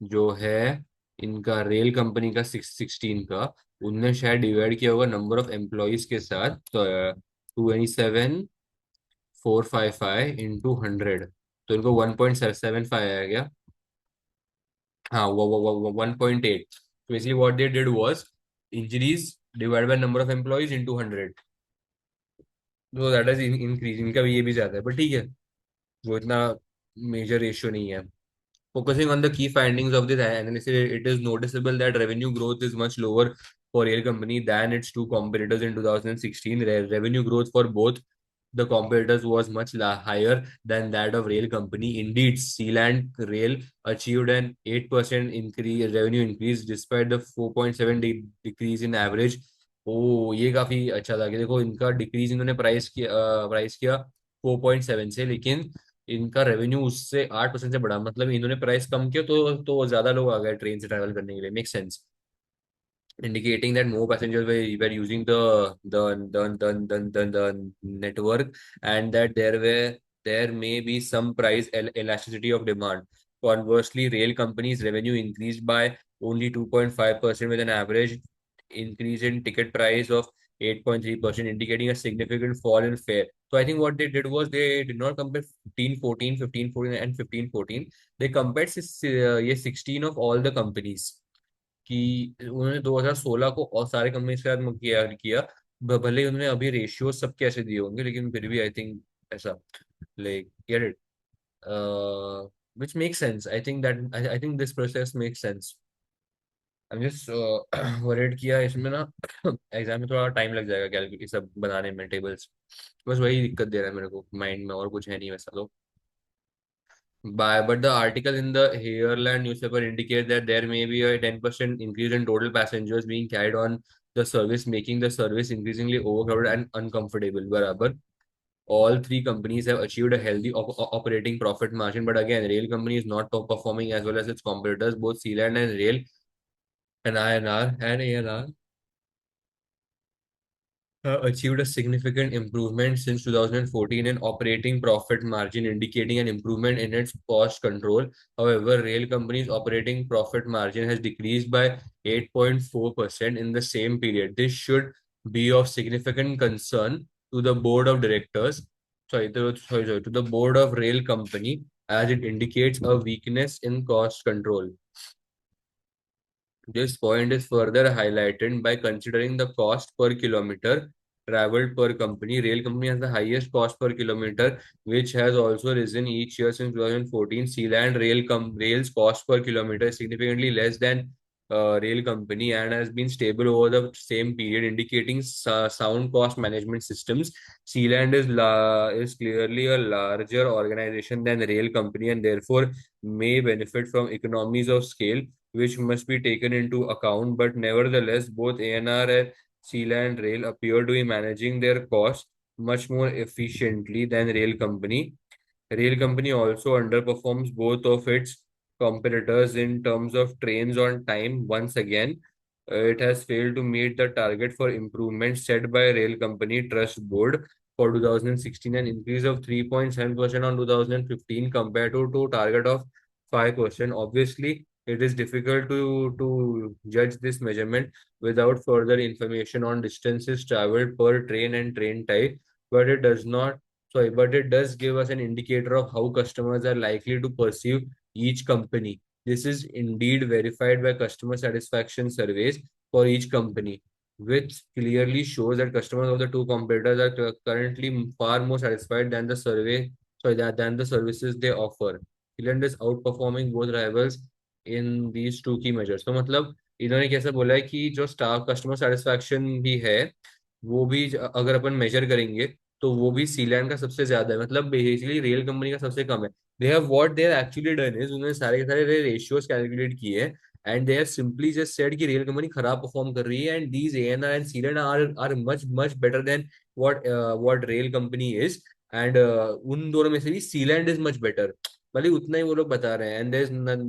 जो है इनका रेल कंपनी का 616 का, उनने शायद डिवाइड किया होगा नंबर ऑफ एम्प्लॉयज के साथ, तो 27455 इंटू 100, तो इनको 1.75 आया गया। हाँ, वो 1.8। So basically what they did was injuries divided by number of employees into 100, तो दैट इज इंक्रीज, इनका भी ये भी ज्यादा है, बट ठीक है, वो इतना मेजर रेशियो नहीं है। Focusing on the key findings of this analysis, it is noticeable that revenue growth is much lower for rail company than its two competitors in 2016. Revenue growth for both the competitors was much higher than that of rail company. Indeed, Sealand Rail achieved an 8% increase revenue increase despite the 4.7 decrease in average. ओ ये काफी अच्छा था कि देखो इनका decrease इन्होंने price किया 4.7 से, लेकिन इनका रेवेन्यू उससे 8% से बढ़ा, मतलब इन्होंने प्राइस कम किया तो ज्यादा लोग आ गए ट्रेन से ट्रैवल करने के लिए, make sense, indicating that more passengers were using the network, and that there may be some price elasticity of demand. Conversely, rail companies' revenue increased by only 2.5% with an average increase in ticket price of 8.3%, indicating a significant fall in fare. So I think what they did was they did not compare 15-14, 15-14, and 15-14. They compared ये 16 of all the companies, कि उन्होंने 2016 को और सारे company के साथ किया। भले ही उन्होंने अभी रेशियो सब कैसे दिए होंगे, लेकिन फिर भी आई थिंक ऐसा, like get it, which makes sense. I think I think this process makes sense. I'm just worried किया इसमें ना एग्जाम में थोड़ा टाइम लग जाएगा कैलकुलेट सब बनाने में, टेबल्स, बस वही दिक्कत दे रहा है मेरे को माइंड में, और कुछ है नहीं वैसा तो। But the article in the Herald newspaper indicate that there may be a 10% increase in total passengers being carried on the service, making the service increasingly overcrowded and uncomfortable. Barabar. All three companies have achieved a healthy operating profit margin, but again, rail company is not top performing as well as its competitors, both Sealand and Rail and INR and ANR achieved a significant improvement since 2014 in operating profit margin, indicating an improvement in its cost control. However, rail company's operating profit margin has decreased by 8.4% in the same period. This should be of significant concern to the board of directors, to the board of rail company, as it indicates a weakness in cost control. This point is further highlighted by considering the cost per kilometer traveled per company. Rail company has the highest cost per kilometer, which has also risen each year since 2014. Sealand Rail's cost per kilometer is significantly less than rail company and has been stable over the same period, indicating sound cost management systems. Sealand is clearly a larger organization than rail company and therefore may benefit from economies of scale, which must be taken into account. But nevertheless, both ANR and Sealand Rail appear to be managing their costs much more efficiently than Rail Company. Rail Company also underperforms both of its competitors in terms of trains on time. Once again, it has failed to meet the target for improvement set by Rail Company Trust Board for 2016, an increase of 3.7% on 2015 compared to target of 5%. Obviously, it is difficult to judge this measurement without further information on distances traveled per train and train type, but it does not sorry, but it does give us an indicator of how customers are likely to perceive each company. This is indeed verified by customer satisfaction surveys for each company, which clearly shows that customers of the two competitors are currently far more satisfied than than the services they offer. Finland is outperforming both rivals in these two key measures. तो मतलब इन्होंने कैसे बोला है कि जो staff customer satisfaction भी है, वो भी अगर अपन मेजर करेंगे तो वो भी सीलैंड का सबसे ज्यादा है, मतलब बेसिकली रेल कंपनी का सबसे कम है। They have what they have actually done is उन्होंने सारे के सारे रेशियोज कैलकुलेट किए हैं, and they have simply just said कि रेल कंपनी खराब परफॉर्म कर रही है, and these ANR and Sealand are much much better than what rail company is, and उन दोनों में से भी सीलैंड इज मच बेटर, भले ही उतना ही वो लोग बता रहे हैं, एंड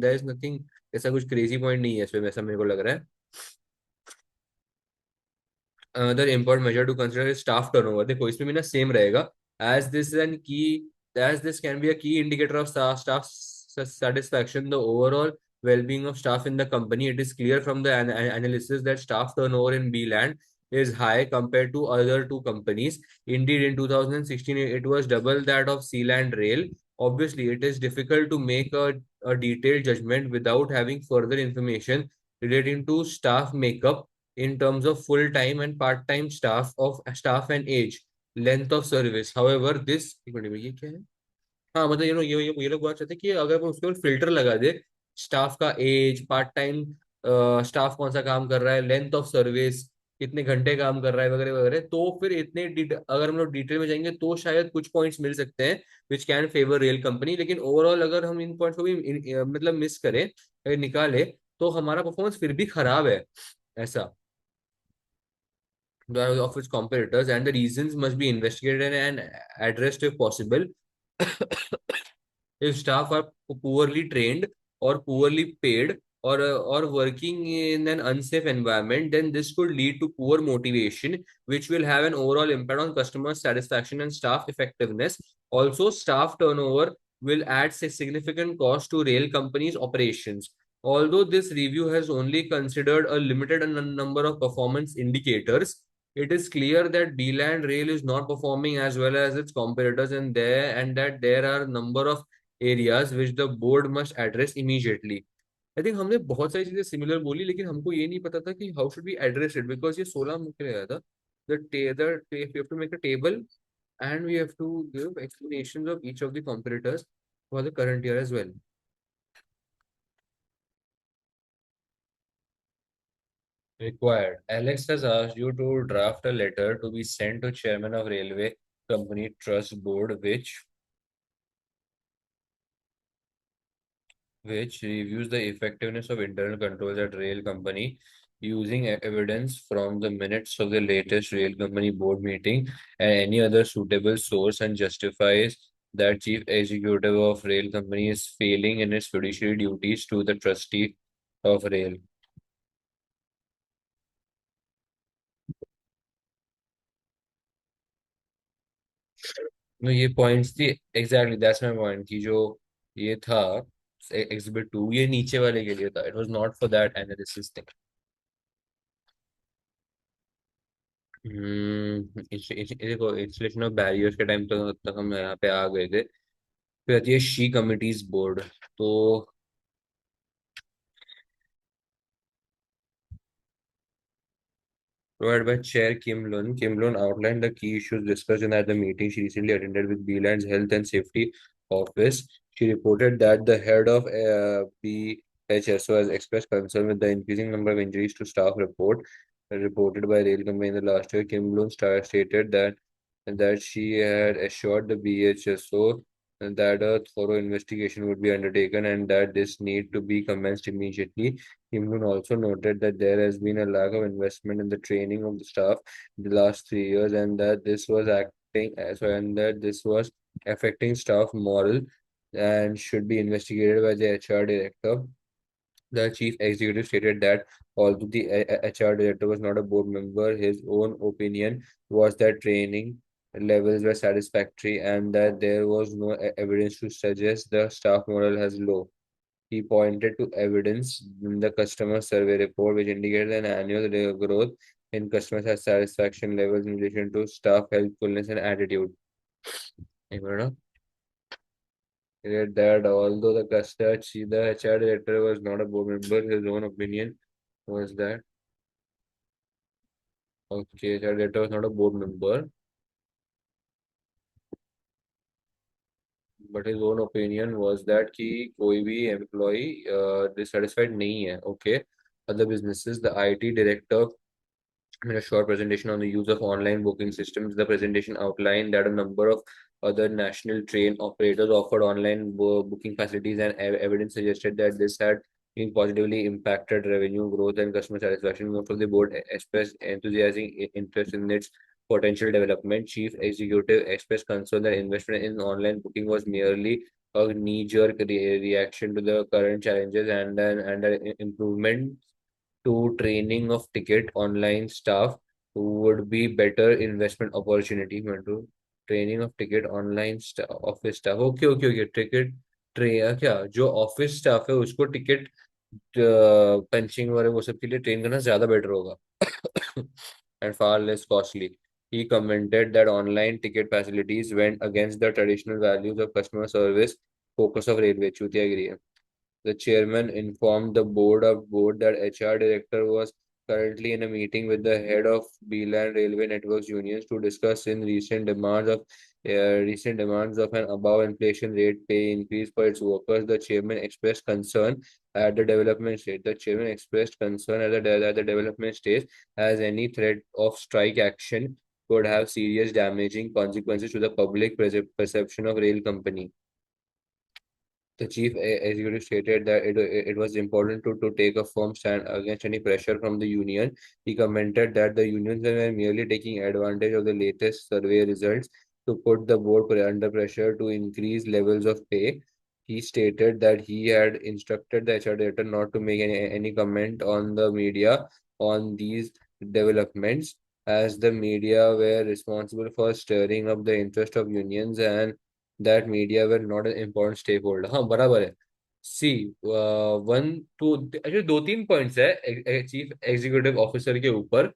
देयर इज नथिंग, ऐसा कुछ क्रेजी पॉइंट नहीं है इसमें, ऐसा मेरे को लग रहा है। another important measure to consider is staff turnover. देखो इसमें भी ना सेम रहेगा. as this is an key as this can be a key indicator of satisfaction, the overall well-being of staff in the company. It is clear from the analysis that staff turnover in Beeland is high compared to other two companies. Indeed, in 2016 it was double that of Sealand Rail. Obviously it is difficult to make a detailed judgment without having further information relating to staff makeup in terms of full-time and part-time staff and age, length of service. However, this एक minute में ये क्या है? हाँ मतलब ये लोग बात चाहते हैं कि अगर हम उसके ऊपर फिल्टर लगा दे, स्टाफ का एज, पार्ट टाइम स्टाफ कौन सा काम कर रहा है, लेंथ ऑफ सर्विस, कितने घंटे काम कर रहा है वगैरह वगैरह, तो फिर अगर हम लोग डिटेल में जाएंगे तो शायद कुछ पॉइंट्स मिल सकते हैं which can favour real company. लेकिन ओवरऑल अगर हम इन पॉइंट्स को भी मतलब मिस करें, अगर निकाले, तो हमारा परफॉर्मेंस फिर भी खराब है ऐसा of its competitors, and the reasons must be investigated and addressed if possible. If staff are poorly trained or poorly paid or working in an unsafe environment, then this could lead to poor motivation, which will have an overall impact on customer satisfaction and staff effectiveness. Also, staff turnover will add significant cost to rail companies' operations. Although this review has only considered a limited number of performance indicators, it is clear that Beeland Rail is not performing as well as its competitors, and that there are a number of areas which the board must address immediately. I think हमने बहुत सारी चीजें similar बोली, लेकिन हमको ये नहीं पता था कि how should be address it, because ये 16 मुख्य रहा था. We have to make a table and we have to give explanations of each of the competitors for the current year as well. Required. Alex has asked you to draft a letter to be sent to chairman of railway company trust board, which reviews the effectiveness of internal controls at rail company using evidence from the minutes of the latest rail company board meeting and any other suitable source, and justifies that chief executive of rail company is failing in its fiduciary duties to the trustee of rail. No, ये points थी exactly, that's my point कि जो ये था exhibit 2, ये नीचे वाले के लिए था. It was not for that analysis thing. देखो इंस्टॉलेशन ऑफ बैरियर्स के टाइम तक हम यहाँ पे आ गए थे. फिर आती है शी कमिटीज बोर्ड. तो provided by Chair Kim Lun. Kim Lun outlined the key issues discussed in at the meeting she recently attended with Beeland's Health and Safety Office. She reported that the head of BHSO has expressed concern with the increasing number of injuries to staff reported by rail company in the last year. Kim Lun stated that she had assured the BHSO that a thorough investigation would be undertaken and that this need to be commenced immediately. Kim also noted that there has been a lack of investment in the training of the staff in the last 3 years, and that this was affecting staff morale and should be investigated by the HR director. The chief executive stated that although the HR director was not a board member, his own opinion was that training levels were satisfactory and that there was no evidence to suggest the staff morale has low. He pointed to evidence in the customer survey report, which indicated an annual growth in customer satisfaction levels in relation to staff helpfulness and attitude. That although the HR director was not a board member, his own opinion was that okay, HR director was not a board member, but his own opinion was that कि कोई भी employee dissatisfied नहीं है. Okay, other businesses, the IT director in a short presentation on the use of online booking systems. The presentation outlined that a number of other national train operators offered online booking facilities, and evidence suggested that this had been positively impacted revenue growth and customer satisfaction. Most of the board expressed enthusiastic interest in its potential development. Chief executive expressed concern that investment in online booking was merely a knee-jerk reaction to the current challenges, and an improvement to training of ticket online staff would be better investment opportunity. Mentor training of ticket online office staff. Okay, okay, okay. Ticket क्या जो office staff है उसको ticket punching वगैरह वो सब के लिए train करना ज्यादा बेटर होगा and far less costly. He commented that online ticket facilities went against the traditional values of customer service focus of railway. Chutia agree. The chairman informed the board that HR director was currently in a meeting with the head of Beeline Railway Networks unions to discuss in recent demands of an above inflation rate pay increase for its workers. The chairman expressed concern at the development stage. The chairman expressed concern at the development stage as any threat of strike action could have serious damaging consequences to the public perception of rail company. The chief executive stated that it was important to take a firm stand against any pressure from the union. He commented that the unions were merely taking advantage of the latest survey results to put the board under pressure to increase levels of pay. He stated that he had instructed the HR director not to make any comment on the media on these developments, as the media were responsible for stirring up the interest of unions and that media were not an important stakeholder. हाँ बराबर है. सी one two actually दो तीन points है chief executive officer के ऊपर.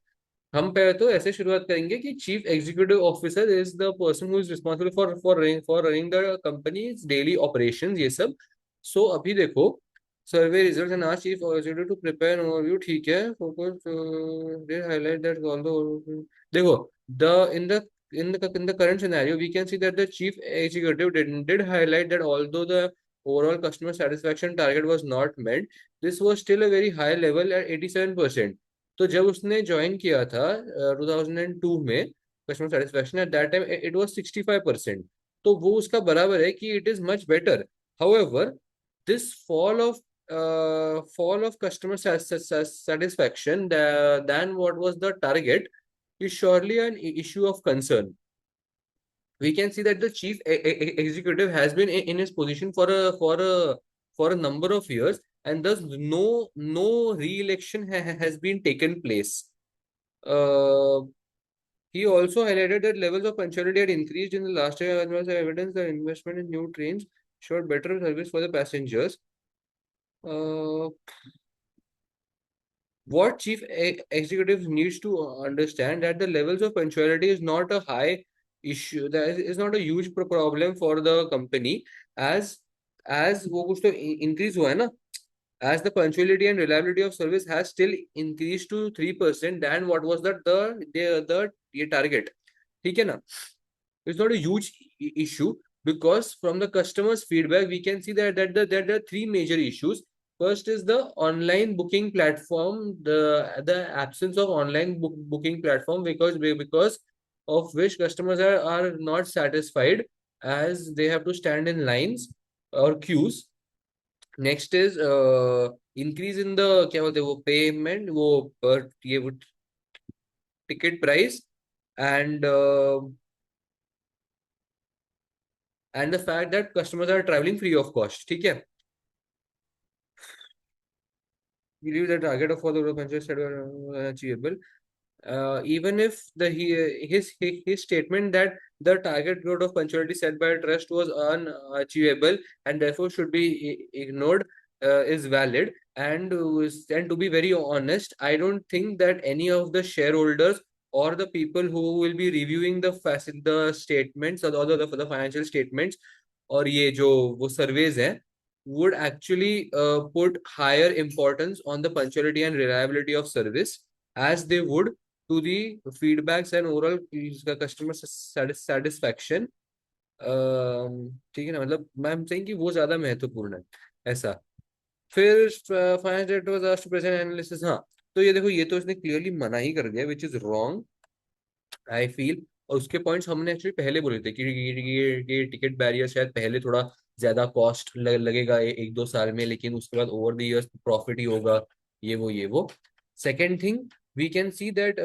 हम पहले तो ऐसे शुरुआत करेंगे कि chief executive officer is the person who is responsible for running the company's daily operations ये सब. सो अभी देखो survey results and ask chief executive to prepare an overview. ठीक है focus they highlight that all the देखो the in the current scenario we can see that the chief executive did highlight that although the overall customer satisfaction target was not met, this was still a very high level at 87%. तो जब उसने join किया था 2002 में customer satisfaction at that time it was 65%. तो वो उसका बराबर है कि it is much better. However this fall of customer satisfaction than what was the target is surely an issue of concern. We can see that the chief executive has been in his position for a number of years, and thus no re-election has been taken place. Uh, he also highlighted that levels of punctuality had increased in the last year, as well as evidence that investment in new trains showed better service for the passengers. Uh, what chief executive needs to understand that the levels of punctuality is not a high issue, that is not a huge problem for the company, as वो कुछ तो increase हुआ है ना, as the punctuality and reliability of service has still increased to 3% than what was the ये target. ठीक है ना. It's not a huge issue because from the customer's feedback we can see that there are three major issues. First is the online booking platform, the absence of online booking platform, because of which customers are not satisfied as they have to stand in lines or queues. Next is increase in the क्या बोलते हैं वो payment वो ये वो ticket price and the fact that customers are traveling free of cost. ठीक है. We believe the target of for the Euro countries that were achievable. Even if his statement that the target growth of punctuality set by trust was unachievable and therefore should be ignored is valid. And to be very honest, I don't think that any of the shareholders or the people who will be reviewing the statements or the financial statements और ये जो वो surveys हैं would actually put higher importance on the punctuality and reliability of service as they would to the feedbacks and overall customer satisfaction. ठीक है ना, मतलब मैं saying कि वो ज्यादा महत्वपूर्ण है ऐसा. फिर finance director was asked to present analysis. हाँ तो ये देखो ये तो इसने क्लियरली मना ही कर दिया which is wrong I feel. और उसके पॉइंट्स हमने एक्चुअली पहले बोले थे कि टिकट बैरियर शायद पहले थोड़ा ज्यादा कॉस्ट लगेगा एक दो साल में, लेकिन उसके बाद ओवर द इयर्स प्रॉफिट ही होगा ये वो. Second thing, we can see that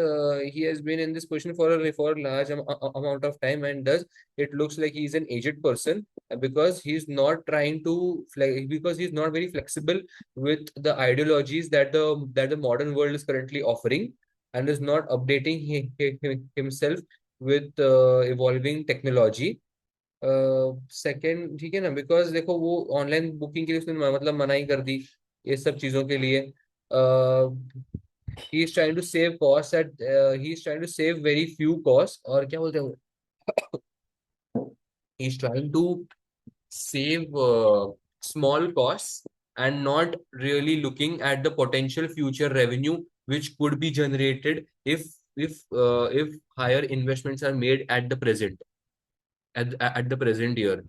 he has been in this position for a large amount of time, and thus it looks like he is an aged person because he's not trying to because he's not very flexible with the ideologies that the modern world is currently offering. and is not updating himself with evolving technology. Second ठीक है ना, because देखो वो online booking के लिए उसने मतलब मनाही कर दी ये सब चीजों के लिए. He is trying to save cost at he is trying to save very few cost, और क्या बोलते हैं, he is trying to save small costs and not really looking at the potential future revenue which could be generated if higher investments are made at the present, at the present year.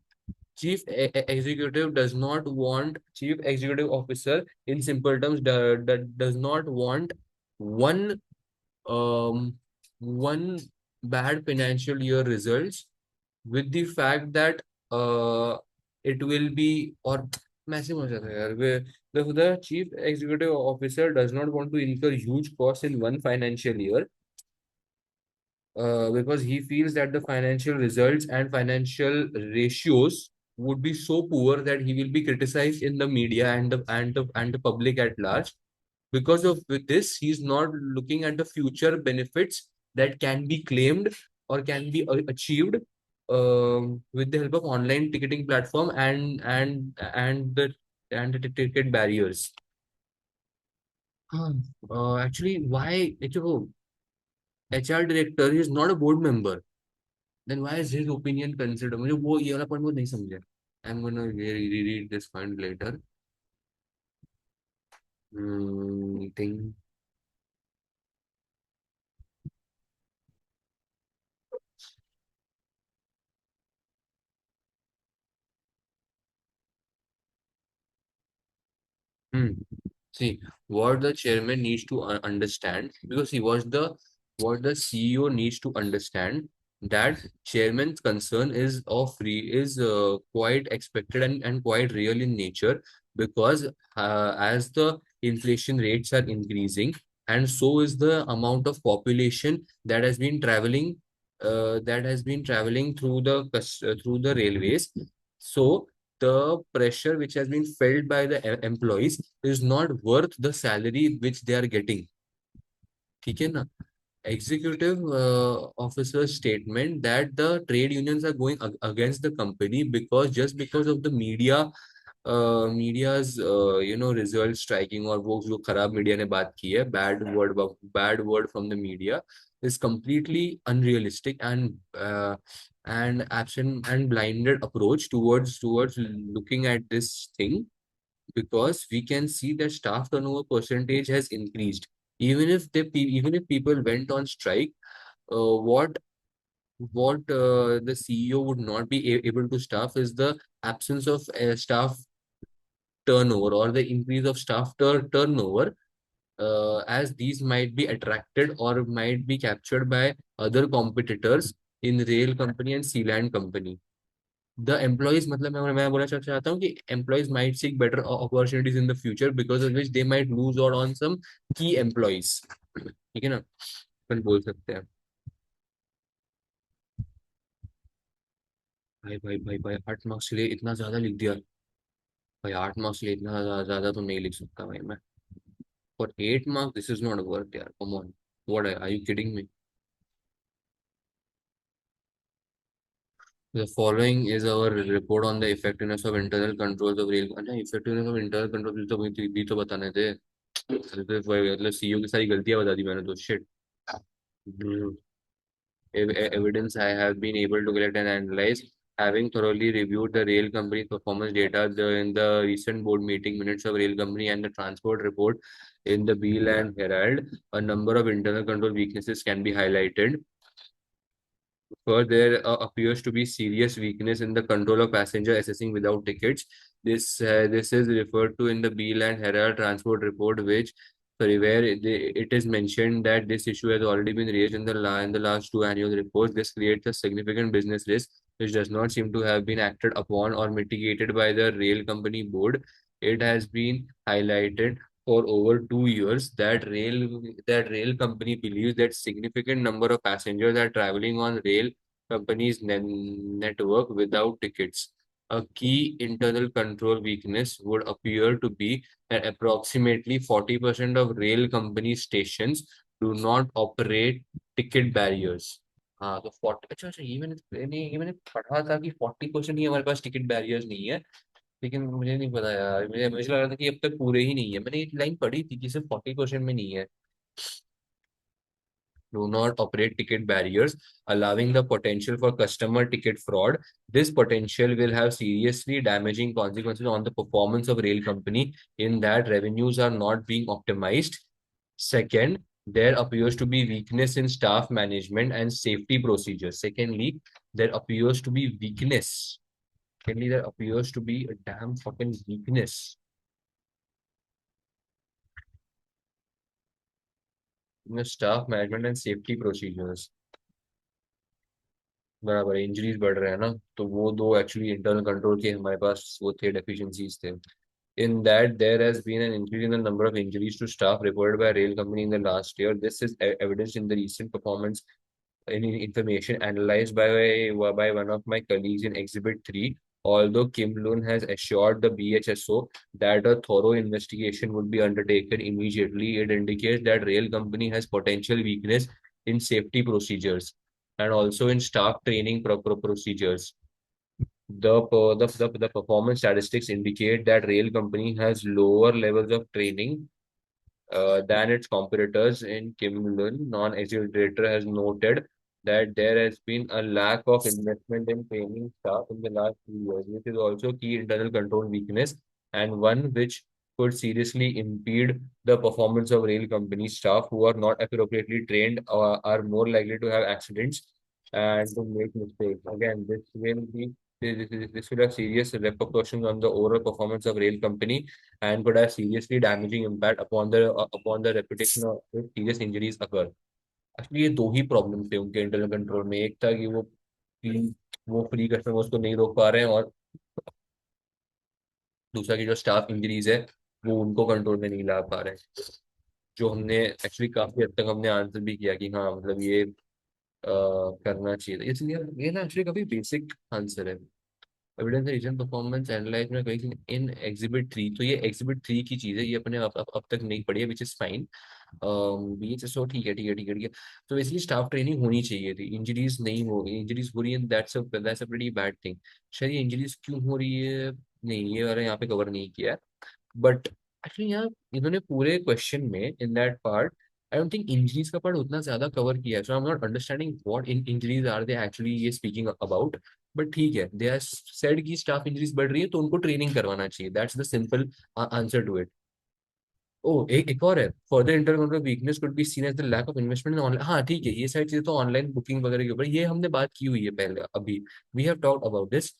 Executive does not want chief executive officer, in simple terms, does not want one um one bad financial year results with the fact that uh, it will be or massive हो जाता है यार the chief executive officer does not want to incur huge costs in one financial year, because he feels that the financial results and financial ratios would be so poor that he will be criticized in the media and the public at large. Because of this, he's not looking at the future benefits that can be claimed or can be achieved with the help of online ticketing platform and the ticket barriers. Actually, why HR director is not a board member? Then why is his opinion considered? मुझे वो ये वाला point वो नहीं समझा. I'm gonna reread this point later. Thing. Hmm. See, what the chairman needs to understand, because he was the what the CEO needs to understand, that chairman's concern is quite expected and quite real in nature, because as the inflation rates are increasing, and so is the amount of population that has been traveling through the railways. So the pressure which has been felt by the employees is not worth the salary which they are getting. ठीक है ना? Executive officer's statement that the trade unions are going against the company because of the media's result striking, और वो जो खराब media ने बात की है, bad word from the media, is completely unrealistic and absent and blinded approach towards looking at this thing, because we can see that staff turnover percentage has increased. Even if people went on strike, uh, what the CEO would not be able to staff is the absence of staff turnover, or the increase of staff turnover, as these might be attracted or might be captured by other competitors in rail company and sea land company. The employees, मतलब मैं बोलना चाहता हूँ कि employees might seek better opportunities in the future, because of which they might lose out on some key employees. ठीक है ना, अपन बोल सकते हैं. भाई भाई भाई भाई 8 मार्क्स के लिए इतना ज्यादा लिख दिया. भाई 8 मार्क्स के लिए इतना ज्यादा तो नहीं लिख सकता भाई मैं. For 8 marks, this is not worth, यार. Come on. What are you kidding me? The following is our report on the effectiveness of internal controls of rail. अच्छा, effectiveness of internal controls भी तो बताने थे. मतलब सीईओ की सारी गलतियां बता दी मैंने तो. Shit. Evidence I have been able to collect and analyze, having thoroughly reviewed the rail company performance data in the recent board meeting minutes of rail company and the transport report in the Beal and Herald, a number of internal control weaknesses can be highlighted. Further, there appears to be serious weakness in the control of passenger assessing without tickets. This is referred to in the Beal and Herald transport report, where it is mentioned that this issue has already been raised in the last two annual reports. This creates a significant business risk, which does not seem to have been acted upon or mitigated by the rail company board. It has been highlighted for over 2 years that rail company believes that significant number of passengers are traveling on rail company's network without tickets. A key internal control weakness would appear to be that approximately 40% of rail company stations do not operate ticket barriers. हाँ तो 40, अच्छा अच्छा, ये मैंने पढ़ा था कि 40% ही हमारे पास टिकट बैरियर्स नहीं है। लेकिन मुझे नहीं पता यार, मुझे लग रहा था कि अब तक पूरे ही नहीं है। मैंने एक लाइन पढ़ी थी कि सिर्फ 40% में नहीं है। Do not operate ticket barriers, allowing the potential for customer ticket fraud. This potential will have seriously damaging consequences on the performance of rail company in that revenues are not being optimized. Second, there appears to be weakness in staff management and safety procedures. Secondly, there appears to be weakness. Secondly, there appears to be a damn fucking weakness in the staff management and safety procedures. बराबर injuries बढ़ रहे हैं ना, तो वो दो actually internal control के हमारे पास वो थे, डेफिशिएंसीज थे. In that, there has been an increase in the number of injuries to staff reported by rail company in the last year. This is evidenced in the recent performance in information analyzed by one of my colleagues in Exhibit 3. Although Kim Loon has assured the BHSO that a thorough investigation would be undertaken immediately, it indicates that rail company has potential weakness in safety procedures and also in staff training procedures. The performance statistics indicate that rail company has lower levels of training than its competitors in Kimlun. Non-executive director has noted that there has been a lack of investment in training staff in the last few years, which is also key internal control weakness and one which could seriously impede the performance of rail company staff who are not appropriately trained or are more likely to have accidents and to make mistakes. Again, this will have serious repercussions on the overall performance of rail company and could have seriously damaging impact upon the reputation of if serious injuries occur. Actually ये दो ही problem थे उनके internal control में. एक था कि वो free customers को नहीं रोक पा रहे हैं, और दूसरा की जो स्टाफ इंजरीज है वो उनको कंट्रोल में नहीं ला पा रहे हैं. जो हमने एक्चुअली काफी हद तक हमने आंसर भी किया कि हाँ मतलब ये करना चाहिए था. इसलिए ये ना एक्चुअली काफी बेसिक आंसर है. एविडेंस रीजन परफॉर्मेंस एनालाइज में कहीं इन एग्जिबिट 3, तो ये एग्जिबिट 3 की चीज है, ये अपने अब तक नहीं पढ़ी है, विच इज फाइन. BHSO ठीक है ठीक है ठीक है ठीक है. तो इसलिए स्टाफ ट्रेनिंग होनी चाहिए थी. इंजरीज नहीं हो रही, इंजरीज हो रही है, that's a pretty bad thing. शायद ये इंजरीज क्यों हो रही है, नहीं ये वाला यहाँ पे कवर नहीं किया है. बट एक्चुअली यहाँ इन्होंने पूरे क्वेश्चन में in that part I don't think injuries का पार्ट उतना ज्यादा कवर किया है. So I am not understanding what in injuries are they actually ये स्पीकिंग अबाउट. बट ठीक है, दे आर सेड की स्टाफ इंजरीज बढ़ रही है तो उनको ट्रेनिंग करवाना चाहिए. That's the simple answer to it. ओ एक और है. Further internal weakness could be seen as the lack of investment in online. हाँ ठीक है, ये सारी चीजें तो ऑनलाइन बुकिंग वगैरह के ऊपर ये हमने बात की हुई है पहले अभी. We have talked about this.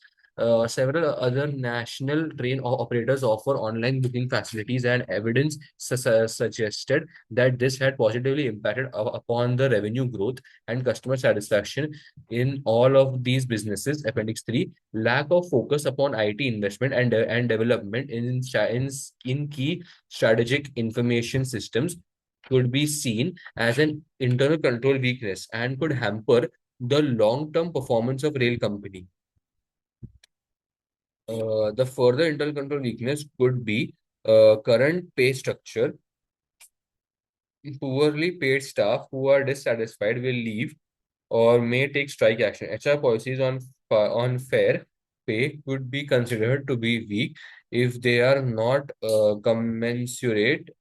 Several other national train operators offer online booking facilities, and evidence suggested that this had positively impacted upon the revenue growth and customer satisfaction in all of these businesses. Appendix 3, lack of focus upon IT investment and development in key strategic information systems could be seen as an internal control weakness and could hamper the long-term performance of rail company. The further internal control weakness could be current pay structure. Poorly paid staff who are dissatisfied will leave or may take strike action. HR policies on fair pay could be considered to be weak if they are not commensurate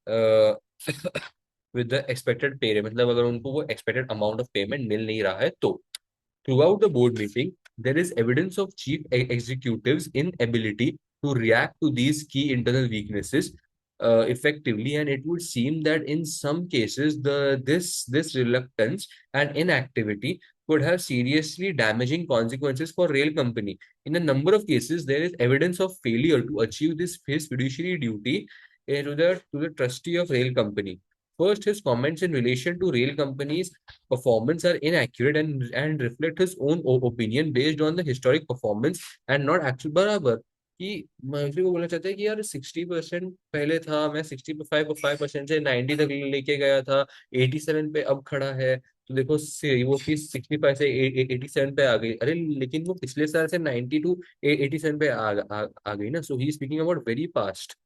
with the expected pay rate. मतलब अगर उनको वो expected amount of payment मिल नहीं रहा है तो. Throughout the board meeting, there is evidence of chief executives' inability to react to these key internal weaknesses effectively, and it would seem that in some cases, this reluctance and inactivity could have seriously damaging consequences for rail company. In a number of cases, there is evidence of failure to achieve this his fiduciary duty to the trustee of rail company. First, his comments in relation to rail companies performance are inaccurate and reflect his own opinion based on the historic performance and not actual. बराबर कि मंत्री को बोलना चाहते हैं कि यार 60% पहले था, मैं 65% से 90 तक लेके गया था, 87 पे अब खड़ा है, तो देखो वो चीज 65 से 87 पे आ गई. अरे लेकिन वो पिछले साल से 90 टू 87 पे आ गई ना. So he speaking about very past.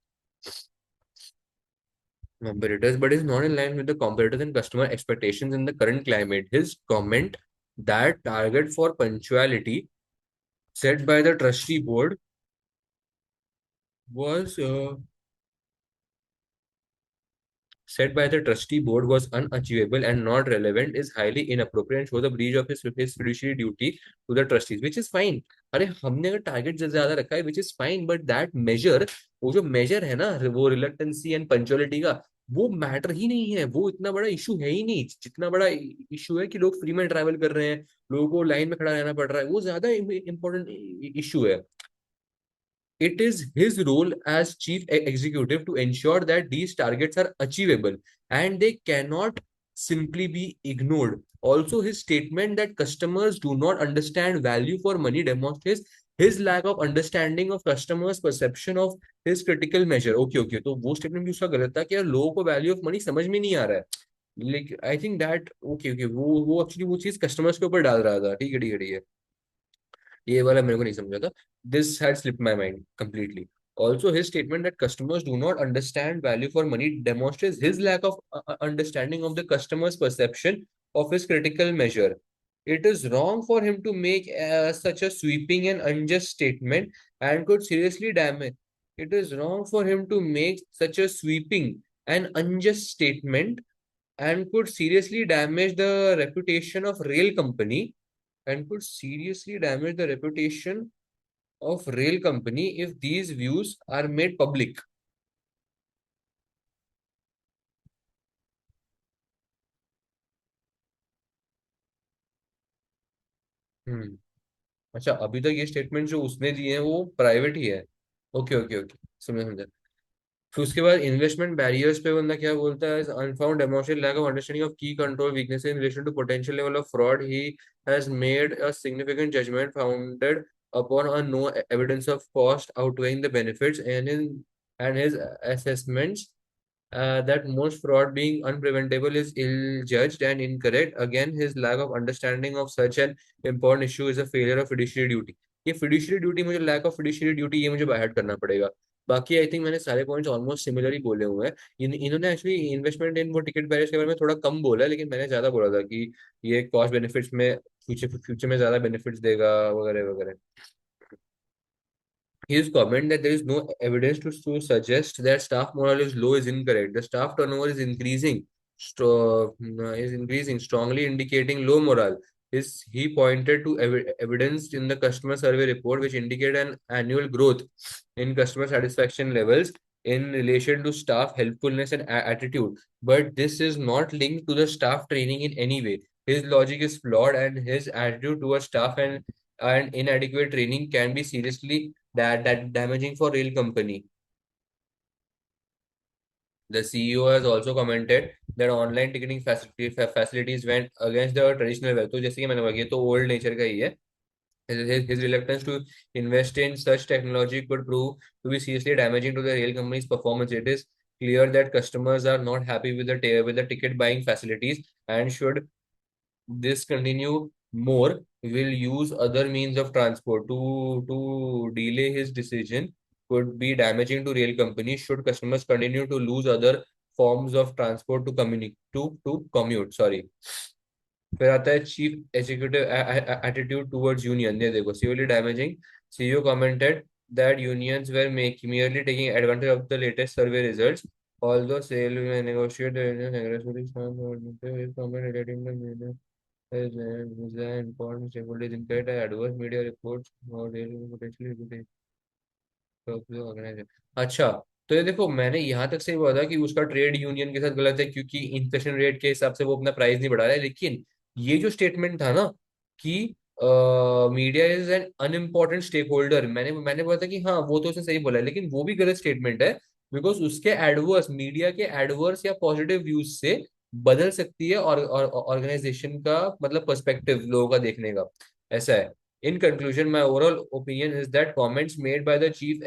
competitors, but is not in line with the competitors and customer expectations in the current climate. His comment that target for punctuality set by the trustee board was set by the trustee board was unachievable and not relevant is highly inappropriate and shows a breach of his fiduciary duty to the trustees, which is fine. अरे हमने अगर target ज्यादा रखा है which is fine, but that measure, वो जो major है ना, वो रिलक्टेंसी एंड पंचुअलिटी का, वो मैटर ही नहीं है, वो इतना बड़ा इशू है ही नहीं जितना बड़ा इशू है कि लोग फ्री में ट्रैवल कर रहे हैं, लोगों को लाइन में खड़ा रहना पड़ रहा है, वो ज्यादा इंपॉर्टेंट इशू है. It is his role as chief executive to ensure that these targets are achievable and they cannot simply be ignored. Also, his statement that customers do not understand value for money demonstrates his lack of understanding of customers' perception of his critical measure. Okay, okay. तो वो statement भी उसका गलत था कि यार लोगों को वैल्यू ऑफ मनी समझ में नहीं आ रहा है. लेकिन I think that okay okay वो एक्चुअली वो चीज कस्टमर्स के ऊपर डाल रहा था. ठीक है ठीक है ठीक है. ये वाला मेरे को नहीं समझा था. This had slipped my mind completely. Also, his statement that customers do not understand value for money demonstrates his lack of understanding of the customer's perception of his critical measure. It is wrong for him to make such a sweeping and unjust statement and could seriously damage. It is wrong for him to make such a sweeping and unjust statement and could seriously damage the reputation of rail company and could seriously damage the reputation of rail company if these views are made public. हम्म. अच्छा, अभी तक ये statement जो उसने दिए हैं वो private ही है. ओके ओके ओके, समझा समझा. फिर उसके बाद इन्वेस्टमेंट बैरियर्स पे बंदा क्या बोलता है, unfound demonstrate lack of understanding of key control weakness in relation to potential level of fraud. He has made a significant judgement founded upon a no evidence of cost outweighing the benefits and his assessments that most fraud being unpreventable is ill-judged and incorrect. Again, his lack of understanding of such an important issue is a failure of fiduciary duty. ये fiduciary duty मुझे lack of fiduciary duty ये मुझे बाहर करना पड़ेगा. बाकी I think मैंने सारे पॉइंट्स ऑलमोस्ट सिमिलर ही बोले हुए हैं. इन्होंने एक्चुअली इन्वेस्टमेंट इन वो टिकट बैरियर्स के बारे में थोड़ा कम बोला है, लेकिन मैंने ज्यादा बोला था कि ये कॉस्ट बेनिफिट्स में फ्यूचर में ज्यादा बेनिफिट्स देगा वगैरह वगैरह. His comment that there is no evidence to suggest that staff morale is low is incorrect. The staff turnover is increasing, strongly indicating low morale. He pointed to evidence in the customer survey report which indicate an annual growth in customer satisfaction levels in relation to staff helpfulness and attitude. But this is not linked to the staff training in any way. His logic is flawed, and his attitude towards staff and inadequate training can be seriously that damaging for rail company. The CEO has also commented that online ticketing facilities went against the traditional way. तो जैसे कि मैंने बोला ये तो old nature का ही है. His reluctance to invest in such technology could prove to be seriously damaging to the rail company's performance. It is clear that customers are not happy with the ticket buying facilities and should this continue more will use other means of transport to delay his decision could be damaging to rail companies should customers continue to lose other forms of transport to communicate to commute. Sorry. फिर आता है chief executive attitude towards union. ये देखो severely damaging. CEO commented that unions were merely taking advantage of the latest survey results. Although sale will negotiate the union aggressively, his comment relating the union is an important stakeholders in adverse media reports or potentially organisation. अच्छा, तो ये देखो मैंने यहाँ तक सही बोला था कि उसका ट्रेड यूनियन के साथ गलत है क्योंकि इन्फ्लेशन रेट के हिसाब से वो अपना प्राइस नहीं बढ़ा रहा है, लेकिन ये जो स्टेटमेंट था ना कि media is an unimportant stakeholder, मैंने मैंने बोला था कि हाँ वो तो उसने सही बोला है, लेकिन वो भी गलत स्टेटमेंट है. बिकॉज उसके एडवर्स मीडिया के एडवर्स या पॉजिटिव व्यूज से बदल सकती है और ऑर्गेनाइजेशन का मतलब पर्सपेक्टिव लोगों का देखने का. ऐसा है. In conclusion, my overall opinion is that comments made by the chief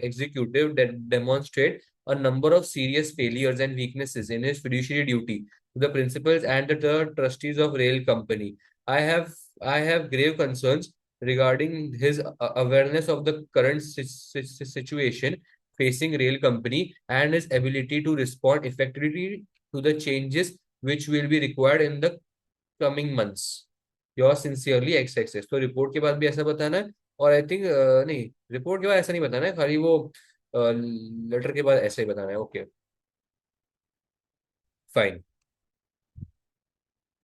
executive that demonstrate a number of serious failures and weaknesses in his fiduciary duty to the principals and the trustees of rail company. I have grave concerns regarding his awareness of the current situation facing rail company and his ability to respond effectively to the changes which will be required in the coming months. Your sincerely ex access. तो report के बाद भी ऐसा बताना है। और I think नहीं, report के बाद ऐसा नहीं बताना है, खाली वो लेटर के बाद ऐसा ही बताना है। Okay, fine.